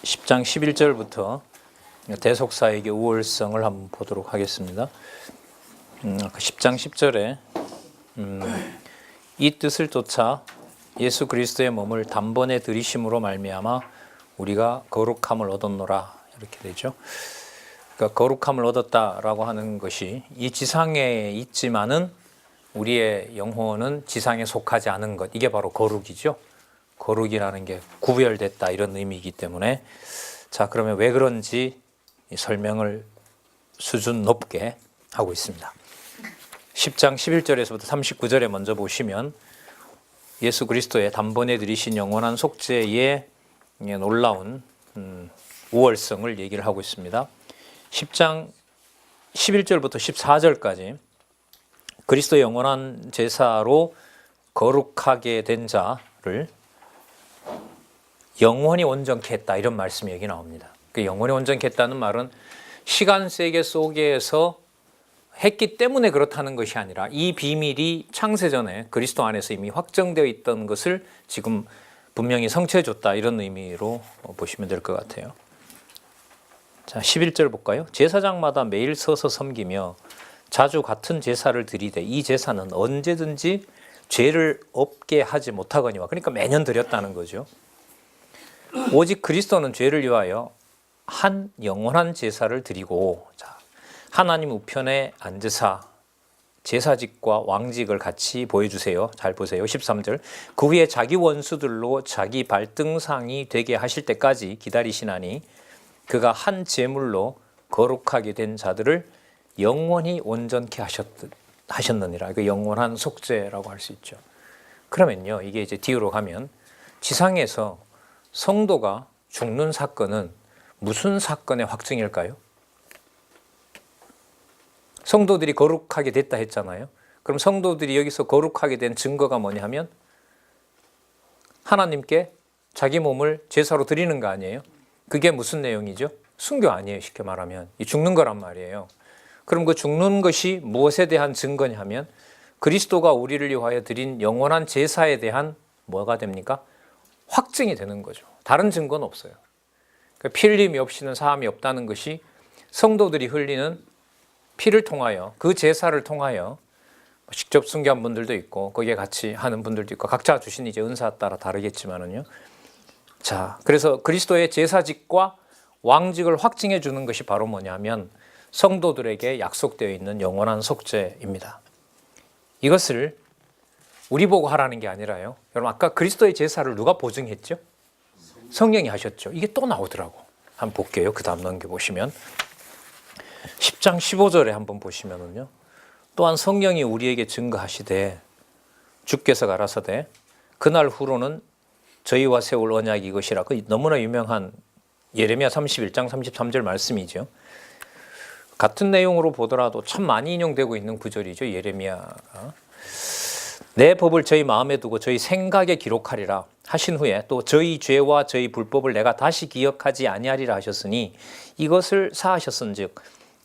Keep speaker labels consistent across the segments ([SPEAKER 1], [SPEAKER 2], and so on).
[SPEAKER 1] 10장 11절부터 대속사에게 우월성을 한번 보도록 하겠습니다. 10장 10절에 이 뜻을 쫓아 예수 그리스도의 몸을 단번에 들이심으로 말미암아 우리가 거룩함을 얻었노라 이렇게 되죠. 그러니까 거룩함을 얻었다라고 하는 것이 이 지상에 있지만은 우리의 영혼은 지상에 속하지 않은 것, 이게 바로 거룩이죠. 거룩이라는 게 구별됐다 이런 의미이기 때문에, 자 그러면 왜 그런지 설명을 수준 높게 하고 있습니다. 10장 11절에서부터 39절에 먼저 보시면 예수 그리스도의 단번에 들이신 영원한 속죄의 놀라운 우월성을 얘기를 하고 있습니다. 10장 11절부터 14절까지 그리스도의 영원한 제사로 거룩하게 된 자를 영원히 온전케 했다 이런 말씀이 여기 나옵니다. 그 영원히 온전케 했다는 말은 시간 세계 속에서 했기 때문에 그렇다는 것이 아니라 이 비밀이 창세전에 그리스도 안에서 이미 확정되어 있던 것을 지금 분명히 성취해 줬다 이런 의미로 보시면 될 것 같아요. 자, 11절 볼까요? 제사장마다 매일 서서 섬기며 자주 같은 제사를 드리되 이 제사는 언제든지 죄를 없게 하지 못하거니와, 그러니까 매년 드렸다는 거죠. 오직 그리스도는 죄를 위하여 한 영원한 제사를 드리고, 자, 하나님 우편에 앉으사 제사직과 왕직을 같이 보여주세요. 잘 보세요. 13절. 그 후에 자기 원수들로 자기 발등상이 되게 하실 때까지 기다리시나니 그가 한 제물로 거룩하게 된 자들을 영원히 온전케 하셨느니라. 그 영원한 속죄라고 할 수 있죠. 그러면요, 이게 이제 뒤로 가면 지상에서 성도가 죽는 사건은 무슨 사건의 확증일까요? 성도들이 거룩하게 됐다 했잖아요. 그럼 성도들이 여기서 거룩하게 된 증거가 뭐냐 하면 하나님께 자기 몸을 제사로 드리는 거 아니에요? 그게 무슨 내용이죠? 순교 아니에요. 쉽게 말하면 이 죽는 거란 말이에요. 그럼 그 죽는 것이 무엇에 대한 증거냐 하면 그리스도가 우리를 위하여 드린 영원한 제사에 대한 뭐가 됩니까? 확증이 되는 거죠. 다른 증거는 없어요. 그러니까 피 흘림이 없이는 사함이 없다는 것이 성도들이 흘리는 피를 통하여, 그 제사를 통하여 직접 순교한 분들도 있고 거기에 같이 하는 분들도 있고 각자 주신 이제 은사에 따라 다르겠지만은요. 자, 그래서 그리스도의 제사직과 왕직을 확증해 주는 것이 바로 뭐냐면 성도들에게 약속되어 있는 영원한 속죄입니다. 이것을 우리 보고 하라는 게 아니라요. 여러분 아까 그리스도의 제사를 누가 보증했죠? 성령이 하셨죠. 이게 또 나오더라고. 한번 볼게요. 그 다음 넘겨보시면 10장 15절에 한번 보시면은요. 또한 성령이 우리에게 증거하시되 주께서 가라사대 그날 후로는 저희와 세울 언약이 이것이라. 그 너무나 유명한 예레미야 31장 33절 말씀이죠. 같은 내용으로 보더라도 참 많이 인용되고 있는 구절이죠. 예레미야가 내 법을 저희 마음에 두고 저희 생각에 기록하리라 하신 후에 또 저희 죄와 저희 불법을 내가 다시 기억하지 아니하리라 하셨으니 이것을 사하셨은즉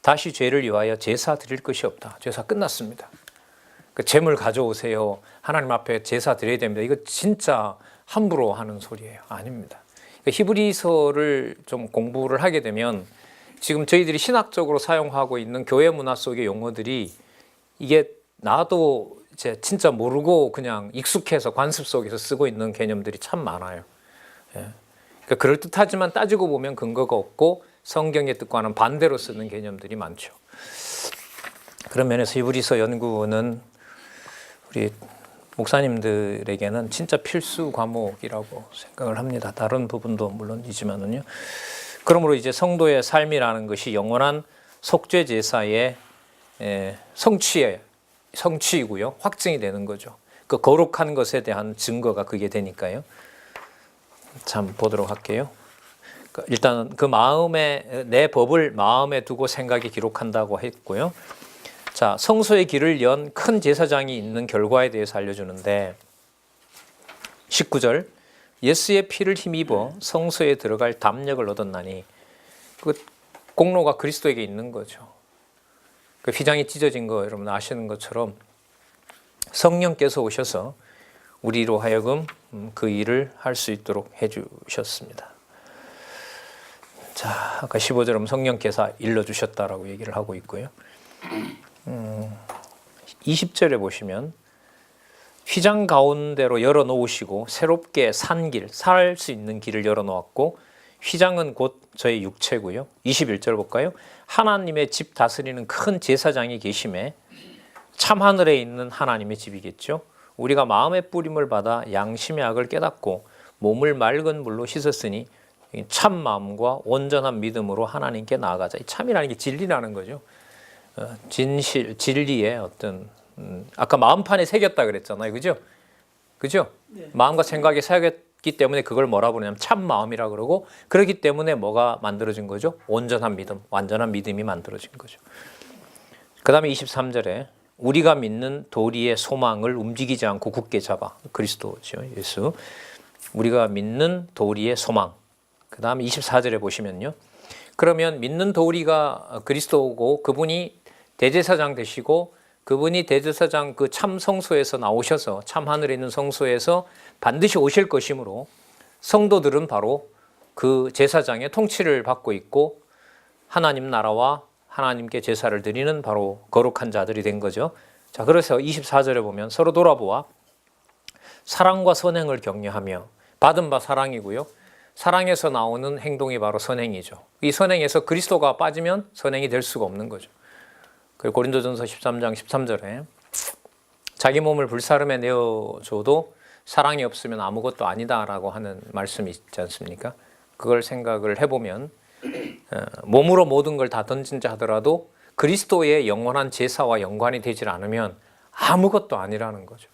[SPEAKER 1] 다시 죄를 위하여 제사 드릴 것이 없다. 제사 끝났습니다. 그 제물 가져오세요. 하나님 앞에 제사 드려야 됩니다. 이거 진짜 함부로 하는 소리예요. 아닙니다. 히브리서를 좀 공부를 하게 되면 지금 저희들이 신학적으로 사용하고 있는 교회 문화 속의 용어들이 이게 나도 이제 진짜 모르고 그냥 익숙해서 관습 속에서 쓰고 있는 개념들이 참 많아요. 예. 그러니까 그럴듯하지만 따지고 보면 근거가 없고 성경의 뜻과는 반대로 쓰는 개념들이 많죠. 그런 면에서 히브리서 연구는 우리 목사님들에게는 진짜 필수 과목이라고 생각을 합니다. 다른 부분도 물론이지만은요. 그러므로 이제 성도의 삶이라는 것이 영원한 속죄 제사의 성취이고요. 확증이 되는 거죠. 그 거룩한 것에 대한 증거가 그게 되니까요. 참 보도록 할게요. 일단 그 마음에 내 법을 마음에 두고 생각에 기록한다고 했고요. 자, 성소의 길을 연 큰 제사장이 있는 결과에 대해서 알려주는데 19절 예수의 피를 힘입어 성소에 들어갈 담력을 얻었나니 그 공로가 그리스도에게 있는 거죠. 그 휘장이 찢어진 거 여러분 아시는 것처럼 성령께서 오셔서 우리로 하여금 그 일을 할 수 있도록 해주셨습니다. 자, 아까 15절은 성령께서 일러주셨다라고 얘기를 하고 있고요. 20절에 보시면 휘장 가운데로 열어놓으시고 새롭게 산 길, 살 수 있는 길을 열어놓았고 휘장은 곧 저의 육체고요. 21절 볼까요? 하나님의 집 다스리는 큰 제사장이 계심에 참 하늘에 있는 하나님의 집이겠죠. 우리가 마음의 뿌림을 받아 양심의 악을 깨닫고 몸을 맑은 물로 씻었으니 참 마음과 온전한 믿음으로 하나님께 나아가자. 참이라는 게 진리라는 거죠. 진실, 진리의 어떤 아까 마음판에 새겼다 그랬잖아요. 그죠? 그죠? 네. 마음과 생각에 새겼기 때문에 그걸 뭐라 부르냐면 참 마음이라 그러고 그렇기 때문에 뭐가 만들어진 거죠? 온전한 믿음, 완전한 믿음이 만들어진 거죠. 그 다음에 23절에 우리가 믿는 도리의 소망을 움직이지 않고 굳게 잡아. 그리스도죠. 예수. 우리가 믿는 도리의 소망. 그 다음에 24절에 보시면요. 그러면 믿는 도리가 그리스도고 그분이 대제사장 되시고 그분이 대제사장 그 참 성소에서 나오셔서 참 하늘에 있는 성소에서 반드시 오실 것이므로 성도들은 바로 그 제사장의 통치를 받고 있고 하나님 나라와 하나님께 제사를 드리는 바로 거룩한 자들이 된 거죠. 자, 그래서 24절에 보면 서로 돌아보아 사랑과 선행을 격려하며 받은 바 사랑이고요. 사랑에서 나오는 행동이 바로 선행이죠. 이 선행에서 그리스도가 빠지면 선행이 될 수가 없는 거죠. 그리고 고린도전서 13장 13절에 자기 몸을 불사름에 내어줘도 사랑이 없으면 아무것도 아니다라고 하는 말씀이 있지 않습니까? 그걸 생각을 해보면 몸으로 모든 걸 다 던진자 하더라도 그리스도의 영원한 제사와 연관이 되질 않으면 아무것도 아니라는 거죠.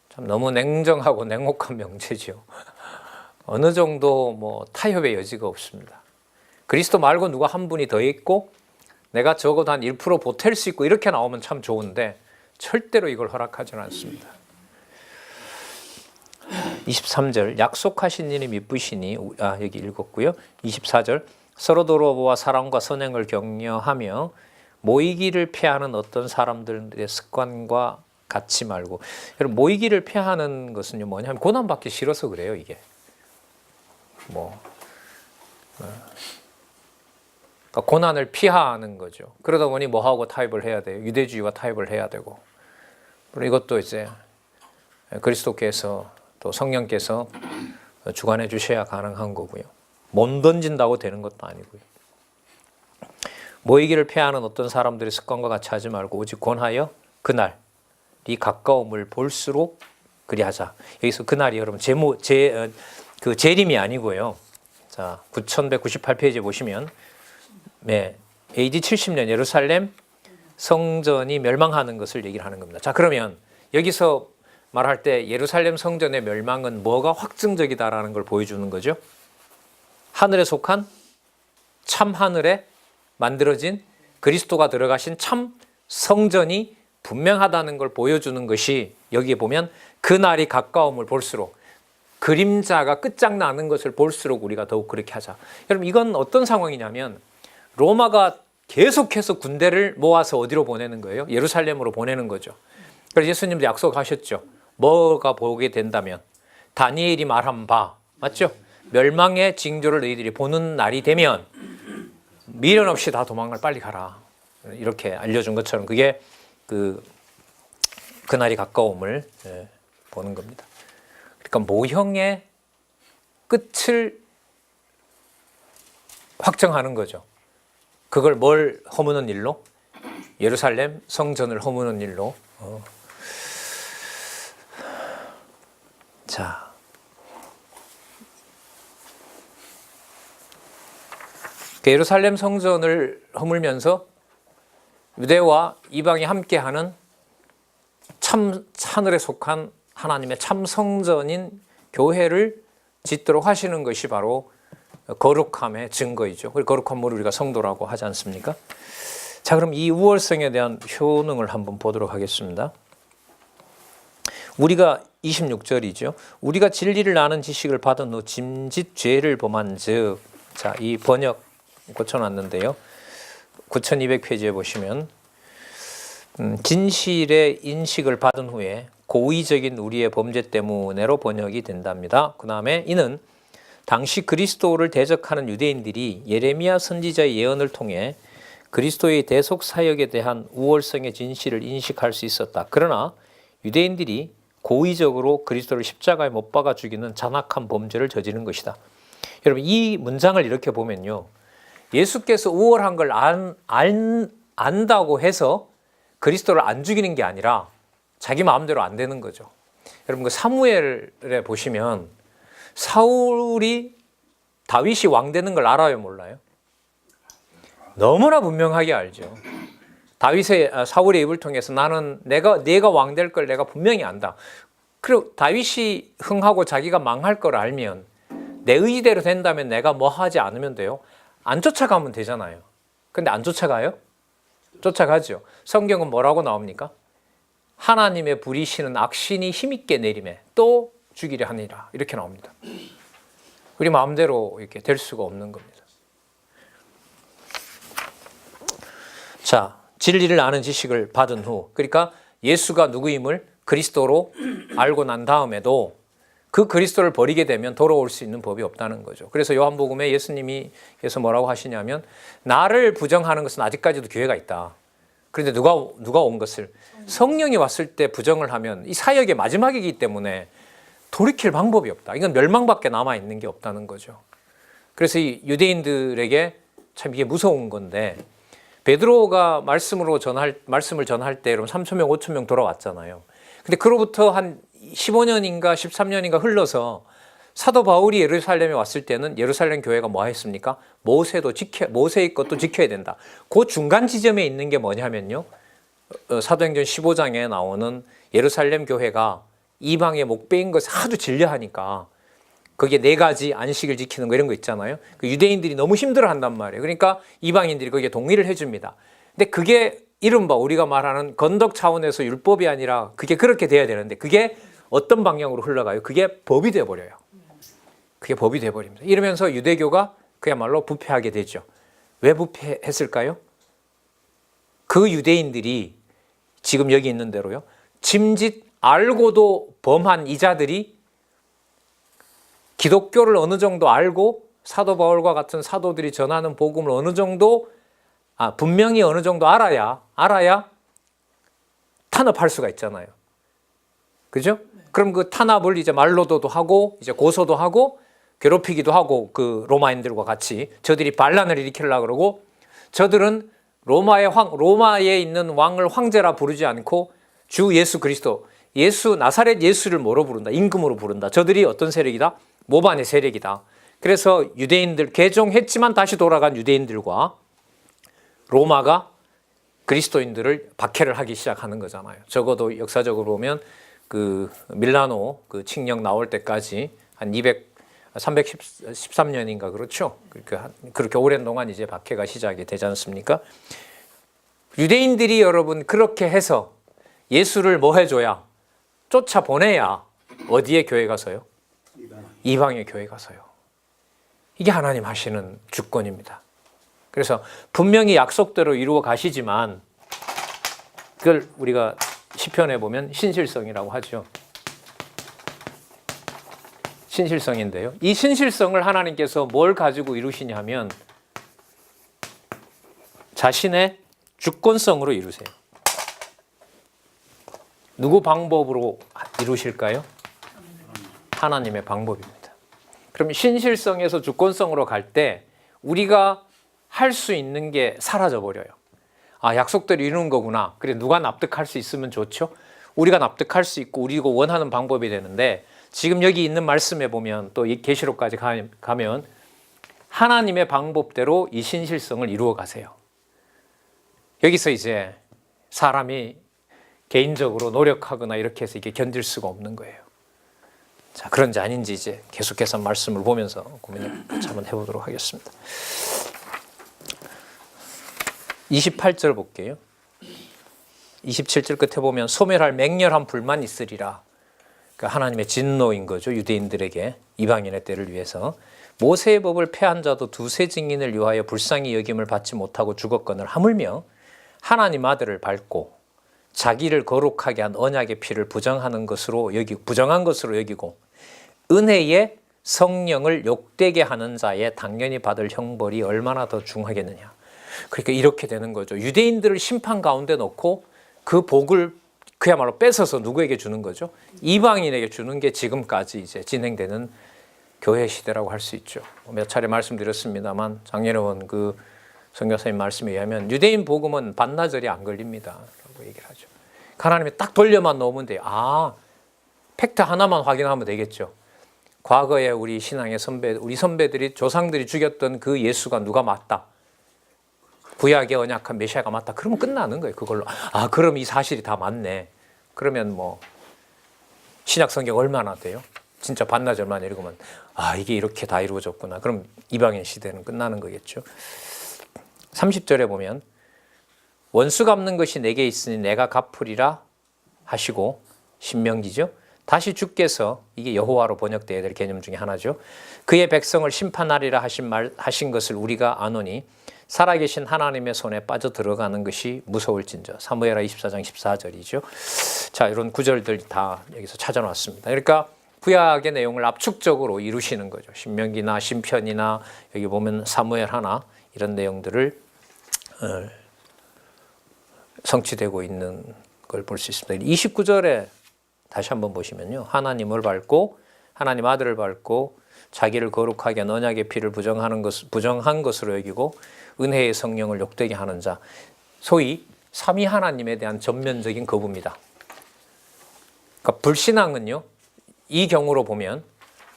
[SPEAKER 1] 참 너무 냉정하고 냉혹한 명제죠. 어느 정도 뭐 타협의 여지가 없습니다. 그리스도 말고 누가 한 분이 더 있고 내가 적어도 한 1% 보탤 수 있고 이렇게 나오면 참 좋은데 절대로 이걸 허락하지는 않습니다. 23절 약속하신 일이 미쁘시니 여기 읽었고요. 24절 서로 돌아보아 사랑과 선행을 격려하며 모이기를 피하는 어떤 사람들의 습관과 같이 말고. 여러분 모이기를 피하는 것은요 뭐냐면 고난받기 싫어서 그래요. 이게 그러니까 고난을 피하는 거죠. 그러다 보니 뭐하고 타협을 해야 돼요? 유대주의와 타협을 해야 되고. 이것도 이제 그리스도께서 또 성령께서 주관해 주셔야 가능한 거고요. 못 던진다고 되는 것도 아니고요. 모이기를 피하는 어떤 사람들의 습관과 같이 하지 말고 오직 권하여 그날이 가까움을 볼수록 그리하자. 여기서 그날이 여러분 그 재림이 아니고요. 자, 9198페이지에 보시면 AD 70년 예루살렘 성전이 멸망하는 것을 얘기를 하는 겁니다. 자, 그러면 여기서 말할 때 예루살렘 성전의 멸망은 뭐가 확증적이다라는 걸 보여주는 거죠. 하늘에 속한 참 하늘에 만들어진 그리스도가 들어가신 참 성전이 분명하다는 걸 보여주는 것이 여기에 보면 그날이 가까움을 볼수록 그림자가 끝장나는 것을 볼수록 우리가 더욱 그렇게 하자. 여러분 이건 어떤 상황이냐면 로마가 계속해서 군대를 모아서 어디로 보내는 거예요? 예루살렘으로 보내는 거죠. 그래서 예수님도 약속하셨죠. 뭐가 보게 된다면 다니엘이 말한 바 맞죠? 멸망의 징조를 너희들이 보는 날이 되면 미련 없이 다 도망을 빨리 가라. 이렇게 알려준 것처럼 그게 그날이 가까움을 보는 겁니다. 그러니까 모형의 끝을 확정하는 거죠. 그걸 뭘 허무는 일로? 예루살렘 성전을 허무는 일로. 자, 예루살렘 성전을 허물면서 유대와 이방이 함께하는 참 하늘에 속한 하나님의 참 성전인 교회를 짓도록 하시는 것이 바로 거룩함의 증거이죠. 거룩함을 우리가 성도라고 하지 않습니까? 자, 그럼 이 우월성에 대한 효능을 한번 보도록 하겠습니다. 우리가 26절이죠. 우리가 진리를 아는 지식을 받은 후 짐짓 죄를 범한 즉, 자, 이 번역 고쳐놨는데요. 9200페이지에 보시면 진실의 인식을 받은 후에 고의적인 우리의 범죄 때문에로 번역이 된답니다. 그 다음에 이는 당시 그리스도를 대적하는 유대인들이 예레미야 선지자의 예언을 통해 그리스도의 대속 사역에 대한 우월성의 진실을 인식할 수 있었다. 그러나 유대인들이 고의적으로 그리스도를 십자가에 못 박아 죽이는 잔악한 범죄를 저지른 것이다. 여러분, 이 문장을 이렇게 보면요, 예수께서 우월한 걸 안다고 해서 그리스도를 안 죽이는 게 아니라 자기 마음대로 안 되는 거죠. 여러분, 그 사무엘에 보시면 사울이 다윗이 왕 되는 걸 알아요, 몰라요? 너무나 분명하게 알죠. 사울의 입을 통해서 내가 왕 될 걸 내가 분명히 안다. 그리고 다윗이 흥하고 자기가 망할 걸 알면 내 의지대로 된다면 내가 뭐 하지 않으면 돼요? 안 쫓아가면 되잖아요. 근데 안 쫓아가요? 쫓아가죠. 성경은 뭐라고 나옵니까? 하나님의 부리시는 악신이 힘있게 내림에 또 죽이려 하니라, 이렇게 나옵니다. 우리 마음대로 이렇게 될 수가 없는 겁니다. 자, 진리를 아는 지식을 받은 후, 그러니까 예수가 누구임을 그리스도로 알고 난 다음에도 그 그리스도를 버리게 되면 돌아올 수 있는 법이 없다는 거죠. 그래서 요한복음에 예수님께서 뭐라고 하시냐면, 나를 부정하는 것은 아직까지도 기회가 있다. 그런데 누가 온 것을, 성령이 왔을 때 부정을 하면 이 사역의 마지막이기 때문에 돌이킬 방법이 없다. 이건 멸망밖에 남아 있는 게 없다는 거죠. 그래서 이 유대인들에게 참 이게 무서운 건데, 베드로가 말씀을 전할 때 여러분 3,000명, 5,000명 돌아왔잖아요. 근데 그로부터 한 15년인가 13년인가 흘러서 사도 바울이 예루살렘에 왔을 때는 예루살렘 교회가 뭐 했습니까? 모세의 것도 지켜야 된다. 그 중간 지점에 있는 게 뭐냐면요, 사도행전 15장에 나오는 예루살렘 교회가 이방의 목배인 것을 하도 진려하니까 거기에 4가지 안식일 지키는 거 이런 거 있잖아요. 그 유대인들이 너무 힘들어한단 말이에요. 그러니까 이방인들이 거기에 동의를 해줍니다. 근데 그게 이른바 우리가 말하는 건덕 차원에서 율법이 아니라 그게 그렇게 돼야 되는데 그게 어떤 방향으로 흘러가요? 그게 법이 돼버려요. 그게 법이 돼버립니다. 이러면서 유대교가 그야말로 부패하게 되죠. 왜 부패했을까요? 그 유대인들이 지금 여기 있는 대로요, 짐짓 알고도 범한 이자들이 기독교를 어느 정도 알고 사도 바울과 같은 사도들이 전하는 복음을 어느 정도 분명히 어느 정도 알아야 탄압할 수가 있잖아요. 그죠? 그럼 그 탄압을 이제 말로도 하고 이제 고소도 하고 괴롭히기도 하고, 그 로마인들과 같이 저들이 반란을 일으키려고 그러고, 저들은 로마에 있는 왕을 황제라 부르지 않고 주 예수 그리스도, 나사렛 예수를 뭐로 부른다? 임금으로 부른다. 저들이 어떤 세력이다? 모반의 세력이다. 그래서 유대인들, 개종했지만 다시 돌아간 유대인들과 로마가 그리스도인들을 박해를 하기 시작하는 거잖아요. 적어도 역사적으로 보면 그 밀라노 그 칙령 나올 때까지 한 313년인가 그렇죠. 그렇게 오랜 동안 이제 박해가 시작이 되지 않습니까? 유대인들이 여러분 그렇게 해서 예수를 뭐 해줘야? 쫓아보내야 어디에 교회 가서요? 이방의 교회 가서요. 이게 하나님 하시는 주권입니다. 그래서 분명히 약속대로 이루어 가시지만 그걸 우리가 시편에 보면 신실성이라고 하죠. 신실성인데요, 이 신실성을 하나님께서 뭘 가지고 이루시냐면 자신의 주권성으로 이루세요. 누구 방법으로 이루실까요? 하나님의 방법입니다. 그럼 신실성에서 주권성으로 갈 때 우리가 할 수 있는 게 사라져 버려요. 약속대로 이루는 거구나. 그래, 누가 납득할 수 있으면 좋죠. 우리가 납득할 수 있고 우리가 원하는 방법이 되는데, 지금 여기 있는 말씀에 보면 또 이 계시록까지 가면 하나님의 방법대로 이 신실성을 이루어 가세요. 여기서 이제 사람이 개인적으로 노력하거나 이렇게 해서 이게 견딜 수가 없는 거예요. 자, 그런지 아닌지 이제 계속해서 말씀을 보면서 고민을 같이 한번 해보도록 하겠습니다. 28절 볼게요. 27절 끝에 보면 소멸할 맹렬한 불만 있으리라. 그러니까 하나님의 진노인 거죠. 유대인들에게, 이방인의 때를 위해서. 모세의 법을 폐한 자도 두세 증인을 위하여 불쌍히 여김을 받지 못하고 죽었거늘 하물며 하나님 아들을 밟고 자기를 거룩하게 한 언약의 피를 부정한 것으로 여기고 은혜에 성령을 욕되게 하는 자의 당연히 받을 형벌이 얼마나 더 중하겠느냐. 그러니까 이렇게 되는 거죠. 유대인들을 심판 가운데 놓고 그 복을 그야말로 뺏어서 누구에게 주는 거죠? 이방인에게 주는 게 지금까지 이제 진행되는 교회 시대라고 할 수 있죠. 몇 차례 말씀드렸습니다만 작년에 온 그 선교사님 말씀에 의하면 유대인 복음은 반나절이 안 걸립니다 라고 얘기를 하죠. 하나님이 딱 돌려만 놓으면 돼요. 팩트 하나만 확인하면 되겠죠. 과거에 우리 신앙의 우리 선배들이 조상들이 죽였던 그 예수가 누가 맞다. 구약의 언약한 메시아가 맞다. 그러면 끝나는 거예요. 그걸로. 그럼 이 사실이 다 맞네. 그러면 뭐 신약 성경 얼마나 돼요? 진짜 반나절만 읽으면 이게 이렇게 다 이루어졌구나. 그럼 이방인 시대는 끝나는 거겠죠. 30절에 보면 원수 갚는 것이 내게 있으니 내가 갚으리라 하시고, 신명기죠. 다시 주께서, 이게 여호와로 번역되어야 될 개념 중에 하나죠. 그의 백성을 심판하리라 하신 것을 우리가 아노니 살아계신 하나님의 손에 빠져 들어가는 것이 무서울진저. 사무엘하 24장 14절이죠. 자, 이런 구절들 다 여기서 찾아놨습니다. 그러니까 구약의 내용을 압축적으로 이루시는 거죠. 신명기나 신편이나 여기 보면 사무엘 하나 이런 내용들을 성취되고 있는 걸 볼 수 있습니다. 29절에 다시 한번 보시면요. 하나님을 밟고 하나님 아들을 밟고 자기를 거룩하게 언약의 피를 부정한 것으로 여기고 은혜의 성령을 욕되게 하는 자, 소위 삼위 하나님에 대한 전면적인 거부입니다. 그러니까 불신앙은요, 이 경우로 보면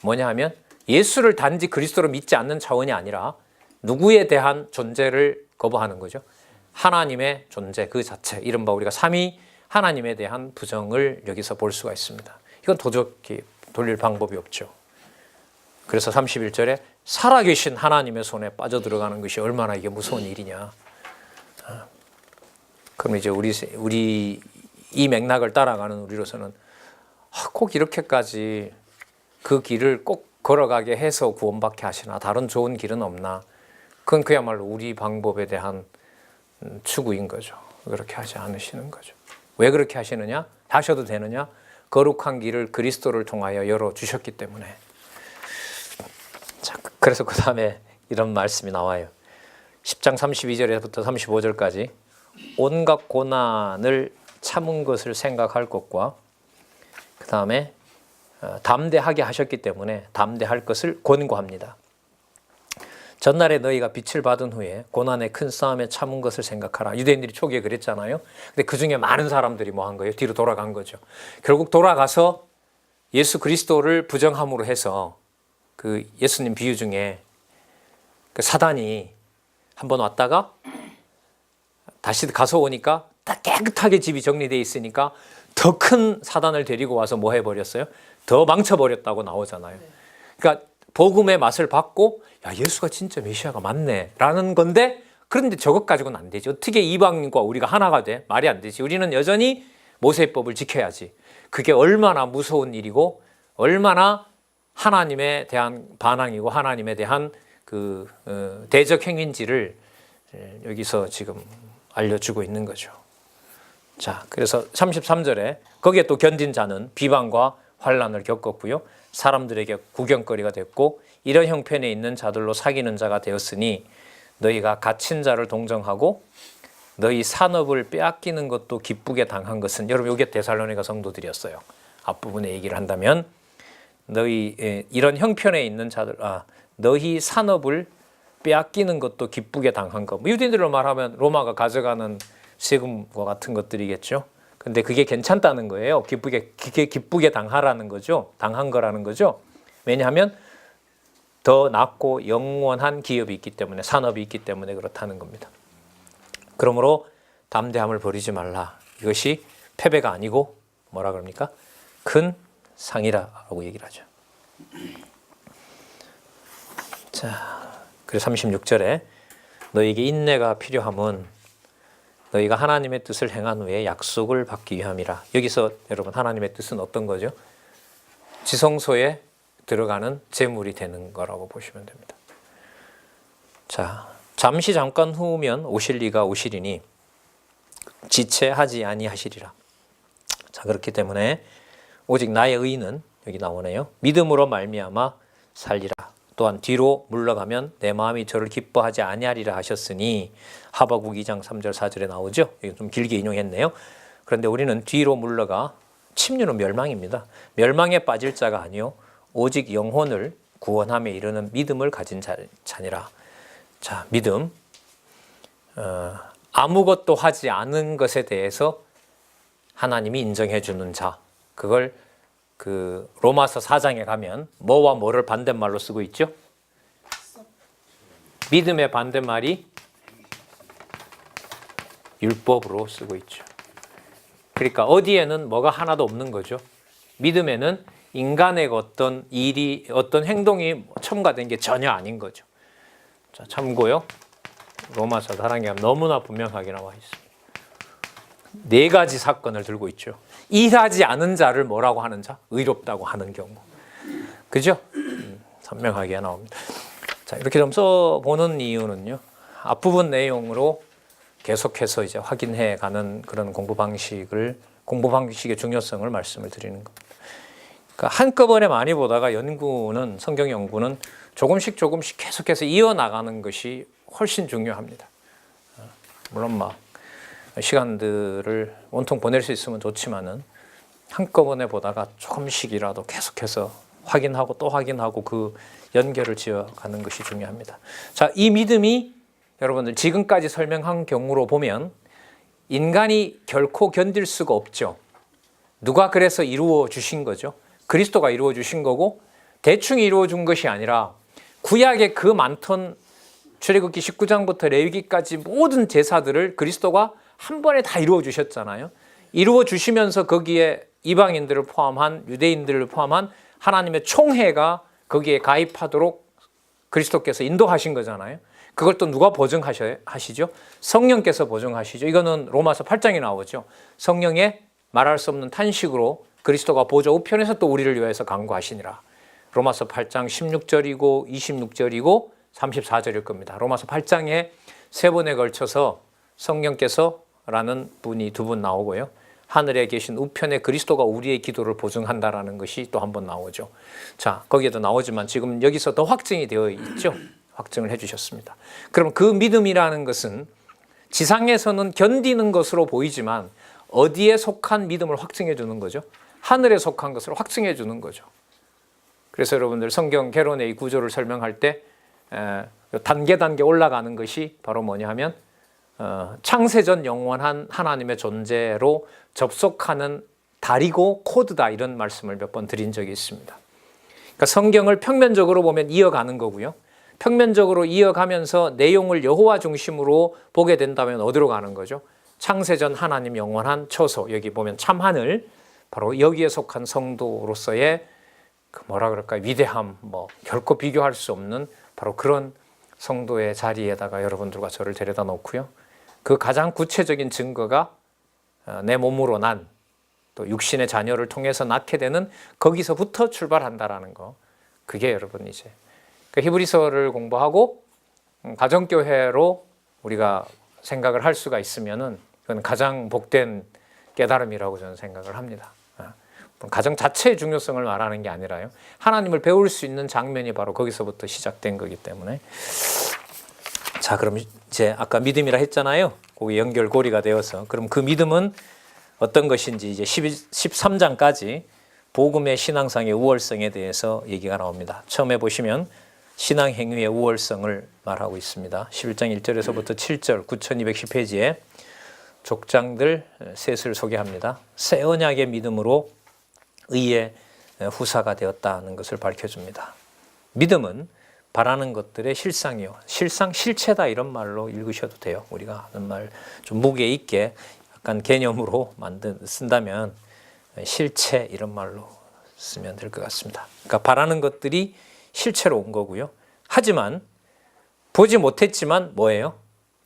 [SPEAKER 1] 뭐냐 하면 예수를 단지 그리스도로 믿지 않는 차원이 아니라 누구에 대한 존재를 거부하는 거죠. 하나님의 존재 그 자체, 이른바 우리가 삼위 하나님에 대한 부정을 여기서 볼 수가 있습니다. 이건 도저히 돌릴 방법이 없죠. 그래서 31절에 살아계신 하나님의 손에 빠져들어가는 것이 얼마나 이게 무서운 일이냐. 그럼 이제 우리 이 맥락을 따라가는 우리로서는 꼭 이렇게까지 그 길을 꼭 걸어가게 해서 구원받게 하시나, 다른 좋은 길은 없나. 그건 그야말로 우리 방법에 대한 추구인 거죠. 그렇게 하지 않으시는 거죠. 왜 그렇게 하시느냐? 하셔도 되느냐? 거룩한 길을 그리스도를 통하여 열어주셨기 때문에. 자, 그래서 그 다음에 이런 말씀이 나와요. 10장 32절에부터 35절까지 온갖 고난을 참은 것을 생각할 것과 그 다음에 담대하게 하셨기 때문에 담대할 것을 권고합니다. 전날에 너희가 빛을 받은 후에 고난의 큰 싸움에 참은 것을 생각하라. 유대인들이 초기에 그랬잖아요. 근데 그 중에 많은 사람들이 뭐 한 거예요? 뒤로 돌아간 거죠. 결국 돌아가서 예수 그리스도를 부정함으로 해서 그 예수님 비유 중에 그 사단이 한번 왔다가 다시 가서 오니까 다 깨끗하게 집이 정리되어 있으니까 더 큰 사단을 데리고 와서 뭐 해버렸어요? 더 망쳐버렸다고 나오잖아요. 그러니까 복음의 맛을 받고 예수가 진짜 메시아가 맞네 라는 건데, 그런데 저것 가지고는 안 되지. 어떻게 이방인과 우리가 하나가 돼? 말이 안 되지. 우리는 여전히 모세법을 지켜야지. 그게 얼마나 무서운 일이고 얼마나 하나님에 대한 반항이고 하나님에 대한 그 대적 행위인지를 여기서 지금 알려주고 있는 거죠. 자, 그래서 33절에 거기에 또 견딘 자는 비방과 환난을 겪었고요. 사람들에게 구경거리가 됐고 이런 형편에 있는 자들로 사귀는 자가 되었으니 너희가 갇힌 자를 동정하고 너희 산업을 빼앗기는 것도 기쁘게 당한 것은, 여러분 이게 데살로니가 성도들이었어요. 앞부분에 얘기를 한다면 너희 이런 형편에 있는 자들, 너희 산업을 빼앗기는 것도 기쁘게 당한 것. 유대인들로 말하면 로마가 가져가는 세금과 같은 것들이겠죠. 근데 그게 괜찮다는 거예요. 기쁘게 당하라는 거죠. 당한 거라는 거죠. 왜냐하면 더 낫고 영원한 기업이 있기 때문에, 산업이 있기 때문에 그렇다는 겁니다. 그러므로 담대함을 버리지 말라. 이것이 패배가 아니고 뭐라 그럽니까? 큰 상이라고 얘기를 하죠. 자, 그래서 36절에 너에게 인내가 필요함은 너희가 하나님의 뜻을 행한 후에 약속을 받기 위함이라. 여기서 여러분 하나님의 뜻은 어떤 거죠? 지성소에 들어가는 제물이 되는 거라고 보시면 됩니다. 자, 잠시 잠깐 후면 오실 이가 오시리니 지체하지 아니하시리라. 자, 그렇기 때문에 오직 나의 의는, 여기 나오네요, 믿음으로 말미암아 살리라. 또한 뒤로 물러가면 내 마음이 저를 기뻐하지 아니하리라 하셨으니 하박국 2장 3절 4절에 나오죠. 이거 좀 길게 인용했네요. 그런데 우리는 뒤로 물러가 침륜은 멸망입니다. 멸망에 빠질 자가 아니요 오직 영혼을 구원함에 이르는 믿음을 가진 자니라. 자, 믿음. 아무것도 하지 않은 것에 대해서 하나님이 인정해 주는 자. 그걸 그 로마서 4장에 가면 뭐와 뭐를 반대말로 쓰고 있죠? 믿음의 반대말이 율법으로 쓰고 있죠. 그러니까 어디에는 뭐가 하나도 없는 거죠. 믿음에는 인간의 어떤 일이, 어떤 행동이 첨가된 게 전혀 아닌 거죠. 자, 참고요. 로마서 4장에 가면 너무나 분명하게 나와 있습니다. 4가지 사건을 들고 있죠. 일하지 않은 자를 뭐라고 하는 자? 의롭다고 하는 경우. 그죠? 선명하게 나옵니다. 자, 이렇게 좀 써보는 이유는요. 앞부분 내용으로 계속해서 이제 확인해 가는 그런 공부 방식의 중요성을 말씀을 드리는 겁니다. 그러니까 한꺼번에 많이 보다가 연구는, 성경 연구는 조금씩 계속해서 이어나가는 것이 훨씬 중요합니다. 물론 막 시간들을 온통 보낼 수 있으면 좋지만은 한꺼번에 보다가 조금씩이라도 계속해서 확인하고 또 확인하고 그 연결을 지어가는 것이 중요합니다. 자, 이 믿음이 여러분들 지금까지 설명한 경우로 보면 인간이 결코 견딜 수가 없죠. 누가 그래서 이루어 주신 거죠? 그리스도가 이루어 주신 거고 대충 이루어 준 것이 아니라 구약의 그 많던 출애굽기 19장부터 레위기까지 모든 제사들을 그리스도가 한 번에 다 이루어 주셨잖아요. 이루어 주시면서 거기에 이방인들을 포함한 유대인들을 포함한 하나님의 총회가 거기에 가입하도록 그리스도께서 인도하신 거잖아요. 그걸 또 누가 보증하시죠? 성령께서 보증하시죠. 이거는 로마서 8장에 나오죠. 성령의 말할 수 없는 탄식으로 그리스도가 보좌 우편에서 또 우리를 위해서 간구하시니라. 로마서 8장 16절이고 26절이고 34절일 겁니다. 로마서 8장에 3번에 걸쳐서 성령께서라는 분이 2번 나오고요. 하늘에 계신 우편에 그리스도가 우리의 기도를 보증한다라는 것이 또 한 번 나오죠. 자, 거기에도 나오지만 지금 여기서 더 확증이 되어 있죠. 확증을 해주셨습니다. 그럼 그 믿음이라는 것은 지상에서는 견디는 것으로 보이지만 어디에 속한 믿음을 확증해 주는 거죠? 하늘에 속한 것을 확증해 주는 거죠. 그래서 여러분들 성경 개론의 이 구조를 설명할 때 단계 올라가는 것이 바로 뭐냐 하면 창세전 영원한 하나님의 존재로 접속하는 다리고 코드다, 이런 말씀을 몇 번 드린 적이 있습니다. 그러니까 성경을 평면적으로 보면 이어가는 거고요. 평면적으로 이어가면서 내용을 여호와 중심으로 보게 된다면 어디로 가는 거죠? 창세전 하나님 영원한 처소, 여기 보면 참하늘, 바로 여기에 속한 성도로서의 그 뭐라 그럴까요? 위대함, 뭐 결코 비교할 수 없는 바로 그런 성도의 자리에다가 여러분들과 저를 데려다 놓고요. 그 가장 구체적인 증거가 내 몸으로 난, 또 육신의 자녀를 통해서 낳게 되는 거기서부터 출발한다라는 거. 그게 여러분 이제 히브리서를 공부하고 가정교회로 우리가 생각을 할 수가 있으면은 이건 가장 복된 깨달음이라고 저는 생각을 합니다. 가정 자체의 중요성을 말하는 게 아니라요. 하나님을 배울 수 있는 장면이 바로 거기서부터 시작된 거기 때문에. 자, 그럼 이제 아까 믿음이라 했잖아요. 거기 연결고리가 되어서. 그럼 그 믿음은 어떤 것인지 이제 13장까지 복음의 신앙상의 우월성에 대해서 얘기가 나옵니다. 처음에 보시면 신앙 행위의 우월성을 말하고 있습니다. 11장 1절에서부터 7절 9210페이지에 족장들 셋을 소개합니다. 새 언약의 믿음으로 의의 후사가 되었다는 것을 밝혀줍니다. 믿음은 바라는 것들의 실상이요. 실체다, 이런 말로 읽으셔도 돼요. 우리가 하는 말 좀 무게 있게 약간 개념으로 쓴다면 실체, 이런 말로 쓰면 될 것 같습니다. 그러니까 바라는 것들이 실체로 온 거고요. 하지만 보지 못했지만 뭐예요?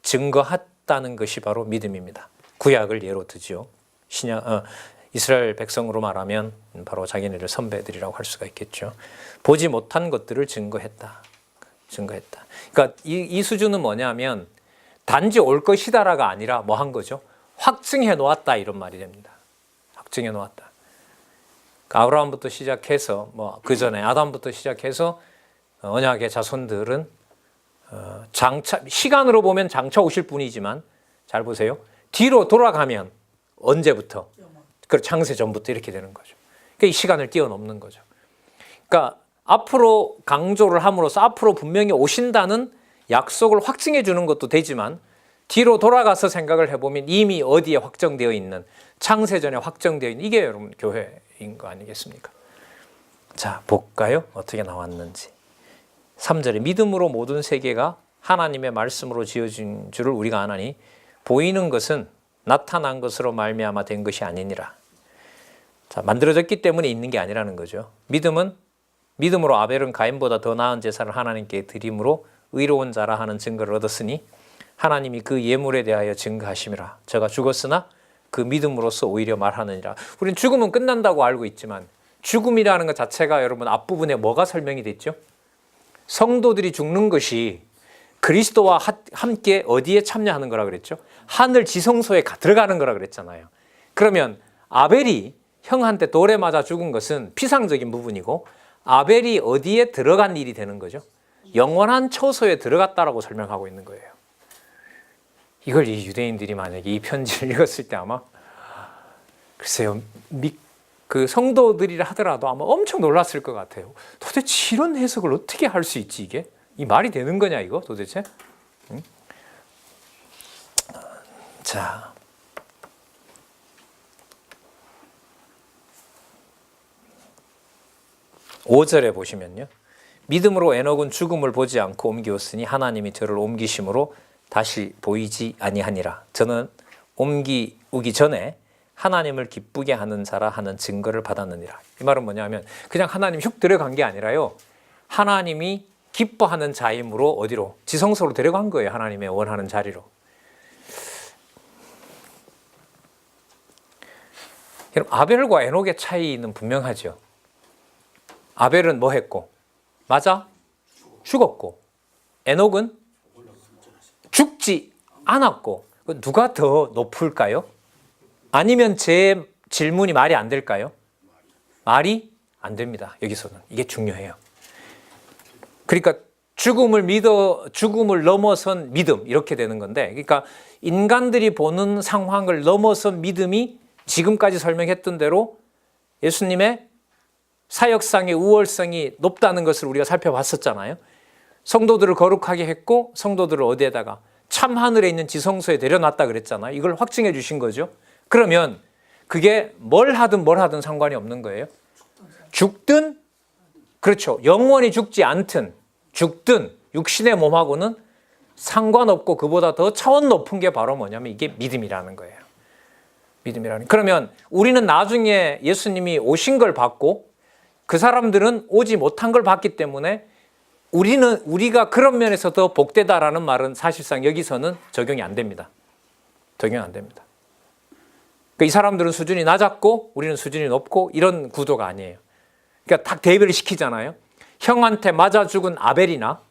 [SPEAKER 1] 증거했다는 것이 바로 믿음입니다. 구약을 예로 들죠. 이스라엘 백성으로 말하면 바로 자기네들 선배들이라고 할 수가 있겠죠. 보지 못한 것들을 증거했다. 그러니까 이 수준은 뭐냐면 단지 올 것이다라가 아니라 뭐 한 거죠? 확증해 놓았다, 이런 말이 됩니다. 확증해 놓았다. 아브라함부터 시작해서 뭐 그 전에 아담부터 시작해서 언약의 자손들은 시간으로 보면 장차 오실 분이지만 잘 보세요. 뒤로 돌아가면 언제부터? 그 창세 전부터 이렇게 되는 거죠. 그러니까 이 시간을 뛰어넘는 거죠. 그러니까 앞으로 강조를 함으로써 앞으로 분명히 오신다는 약속을 확증해 주는 것도 되지만 뒤로 돌아가서 생각을 해보면 이미 어디에 확정되어 있는 창세전에 확정되어 있는 이게 여러분 교회인 거 아니겠습니까? 자, 볼까요? 어떻게 나왔는지. 3절에 믿음으로 모든 세계가 하나님의 말씀으로 지어진 줄을 우리가 아나니 보이는 것은 나타난 것으로 말미암아 된 것이 아니니라. 자, 만들어졌기 때문에 있는 게 아니라는 거죠. 믿음으로 아벨은 가인보다 더 나은 제사를 하나님께 드림으로 의로운 자라 하는 증거를 얻었으니 하나님이 그 예물에 대하여 증거하심이라. 저가 죽었으나 그 믿음으로써 오히려 말하느니라. 우리는 죽으면 끝난다고 알고 있지만 죽음이라는 것 자체가 여러분 앞부분에 뭐가 설명이 됐죠? 성도들이 죽는 것이 그리스도와 함께 어디에 참여하는 거라 그랬죠? 하늘 지성소에 들어가는 거라 그랬잖아요. 그러면 아벨이 형한테 돌에 맞아 죽은 것은 피상적인 부분이고 아벨이 어디에 들어간 일이 되는 거죠? 영원한 처소에 들어갔다라고 설명하고 있는 거예요. 이걸 이 유대인들이 만약에 이 편지를 읽었을 때 아마 글쎄요, 그 성도들이라 하더라도 아마 엄청 놀랐을 것 같아요. 도대체 이런 해석을 어떻게 할 수 있지 이게? 이 말이 되는 거냐 이거 도대체? 응? 자, (5절에) 보시면요. 믿음으로 에녹은 죽음을 보지 않고 옮기었으니 하나님이 저를 옮기심으로 다시 보이지 아니하니라. 저는 옮기우기 전에 하나님을 기쁘게 하는 자라 하는 증거를 받았느니라. 이 말은 뭐냐면 그냥 하나님 휙 들어간 게 아니라요. 하나님이 기뻐하는 자임으로 어디로? 지성소로 데려간 거예요. 하나님의 원하는 자리로. 여러분, 아벨과 에녹의 차이는 분명하죠. 아벨은 뭐 했고? 맞아? 죽었고. 에녹은 죽지 않았고. 누가 더 높을까요? 아니면 제 질문이 말이 안 될까요? 말이 안 됩니다. 여기서는. 이게 중요해요. 그러니까 죽음을 넘어선 믿음 이렇게 되는 건데, 그러니까 인간들이 보는 상황을 넘어선 믿음이 지금까지 설명했던 대로 예수님의 사역상의 우월성이 높다는 것을 우리가 살펴봤었잖아요. 성도들을 거룩하게 했고 성도들을 어디에다가 참 하늘에 있는 지성소에 내려놨다 그랬잖아요. 이걸 확증해 주신 거죠. 그러면 그게 뭘 하든 상관이 없는 거예요. 죽든, 그렇죠, 영원히 죽지 않든 죽든 육신의 몸하고는 상관없고 그보다 더 차원 높은 게 바로 뭐냐면 이게 믿음이라는 거예요. 믿음이라는. 그러면 우리는 나중에 예수님이 오신 걸 봤고 그 사람들은 오지 못한 걸 봤기 때문에 우리가 그런 면에서 더 복되다라는 말은 사실상 여기서는 적용이 안 됩니다. 적용 안 됩니다. 그러니까 이 사람들은 수준이 낮았고 우리는 수준이 높고 이런 구도가 아니에요. 그러니까 딱 대비를 시키잖아요. 형한테 맞아 죽은 아벨이나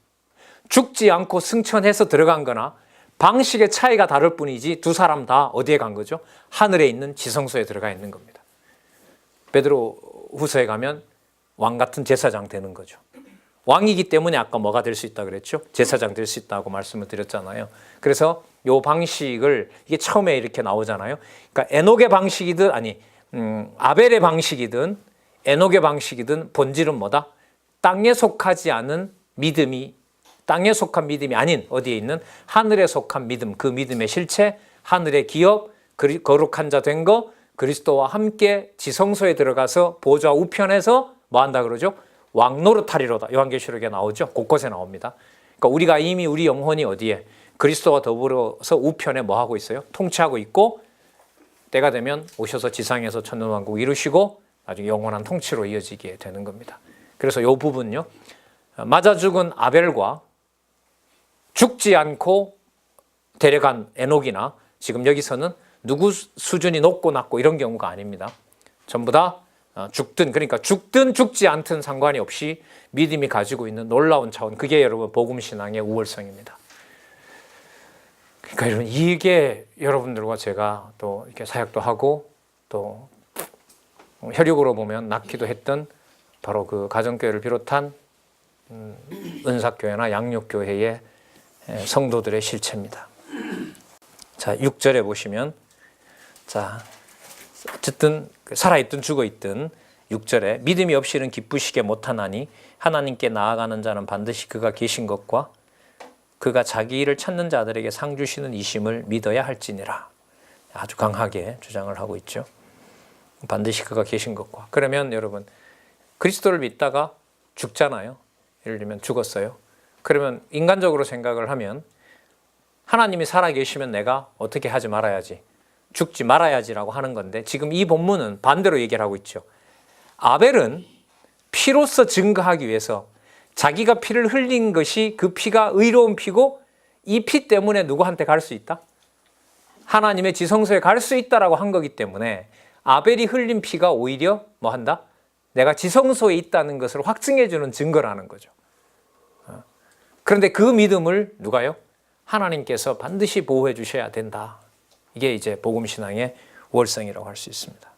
[SPEAKER 1] 죽지 않고 승천해서 들어간 거나 방식의 차이가 다를 뿐이지 두 사람 다 어디에 간 거죠? 하늘에 있는 지성소에 들어가 있는 겁니다. 베드로 후서에 가면 왕 같은 제사장 되는 거죠. 왕이기 때문에 아까 뭐가 될 수 있다 그랬죠? 제사장 될 수 있다고 말씀을 드렸잖아요. 그래서 요 방식을 이게 처음에 이렇게 나오잖아요. 그러니까 에녹의 방식이든 아벨의 방식이든 에녹의 방식이든 본질은 뭐다? 땅에 속하지 않은 믿음이, 땅에 속한 믿음이 아닌 어디에 있는 하늘에 속한 믿음, 그 믿음의 실체, 하늘의 기업, 거룩한 자 된 거, 그리스도와 함께 지성소에 들어가서 보좌 우편에서 뭐 한다 그러죠? 왕노릇하리로다. 요한계시록에 나오죠. 곳곳에 나옵니다. 그러니까 우리가 이미 우리 영혼이 어디에? 그리스도와 더불어서 우편에 뭐 하고 있어요? 통치하고 있고 때가 되면 오셔서 지상에서 천년왕국 이루시고 나중에 영원한 통치로 이어지게 되는 겁니다. 그래서 이 부분요. 맞아 죽은 아벨과 죽지 않고 데려간 에녹이나 지금 여기서는 누구 수준이 높고 낮고 이런 경우가 아닙니다. 전부 다 죽든, 그러니까 죽든 죽지 않든 상관이 없이 믿음이 가지고 있는 놀라운 차원, 그게 여러분 복음신앙의 우월성입니다. 그러니까 여러분 이게 여러분들과 제가 또 이렇게 사역도 하고 또 혈육으로 보면 낳기도 했던 바로 그 가정교회를 비롯한 은사교회나 양육교회의 성도들의 실체입니다. 자, 6절에 보시면, 자, 어쨌든 살아있든 죽어있든 6절에 믿음이 없이는 기쁘시게 못하나니 하나님께 나아가는 자는 반드시 그가 계신 것과 그가 자기 일을 찾는 자들에게 상 주시는 이심을 믿어야 할지니라. 아주 강하게 주장을 하고 있죠. 반드시 그가 계신 것과. 그러면 여러분, 그리스도를 믿다가 죽잖아요. 예를 들면 죽었어요. 그러면 인간적으로 생각을 하면 하나님이 살아계시면 내가 어떻게 하지 말아야지, 죽지 말아야지라고 하는 건데, 지금 이 본문은 반대로 얘기를 하고 있죠. 아벨은 피로서 증거하기 위해서 자기가 피를 흘린 것이 그 피가 의로운 피고 이 피 때문에 누구한테 갈 수 있다? 하나님의 지성소에 갈 수 있다라고 한 거기 때문에 아벨이 흘린 피가 오히려 뭐 한다? 내가 지성소에 있다는 것을 확증해 주는 증거라는 거죠. 그런데 그 믿음을 누가요? 하나님께서 반드시 보호해 주셔야 된다. 이게 이제 복음신앙의 월성이라고 할 수 있습니다.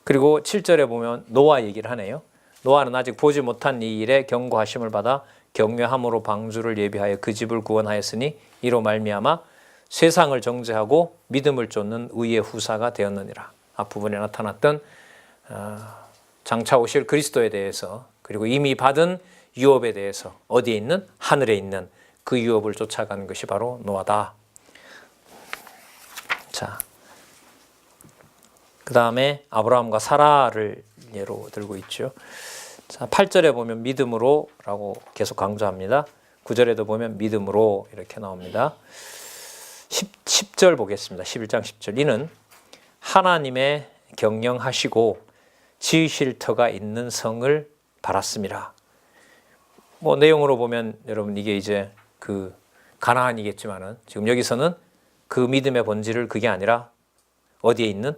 [SPEAKER 1] 그리고 7절에 보면 노아 얘기를 하네요. 노아는 아직 보지 못한 이 일에 경고하심을 받아 경외함으로 방주를 예비하여 그 집을 구원하였으니 이로 말미암아 세상을 정죄하고 믿음을 쫓는 의의 후사가 되었느니라. 앞부분에 나타났던 장차 오실 그리스도에 대해서, 그리고 이미 받은 유업에 대해서 어디에 있는? 하늘에 있는 그 유업을 쫓아가는 것이 바로 노아다. 자, 그 다음에 아브라함과 사라를 예로 들고 있죠. 자, 8절에 보면 믿음으로 라고 계속 강조합니다. 9절에도 보면 믿음으로 이렇게 나옵니다. 10절 보겠습니다. 11장 10절. 이는 하나님의 경영하시고 지으실 터가 있는 성을 바랐습니다. 뭐 내용으로 보면 여러분 이게 이제 그 가나안이겠지만은 지금 여기서는 그 믿음의 본질을 그게 아니라 어디에 있는?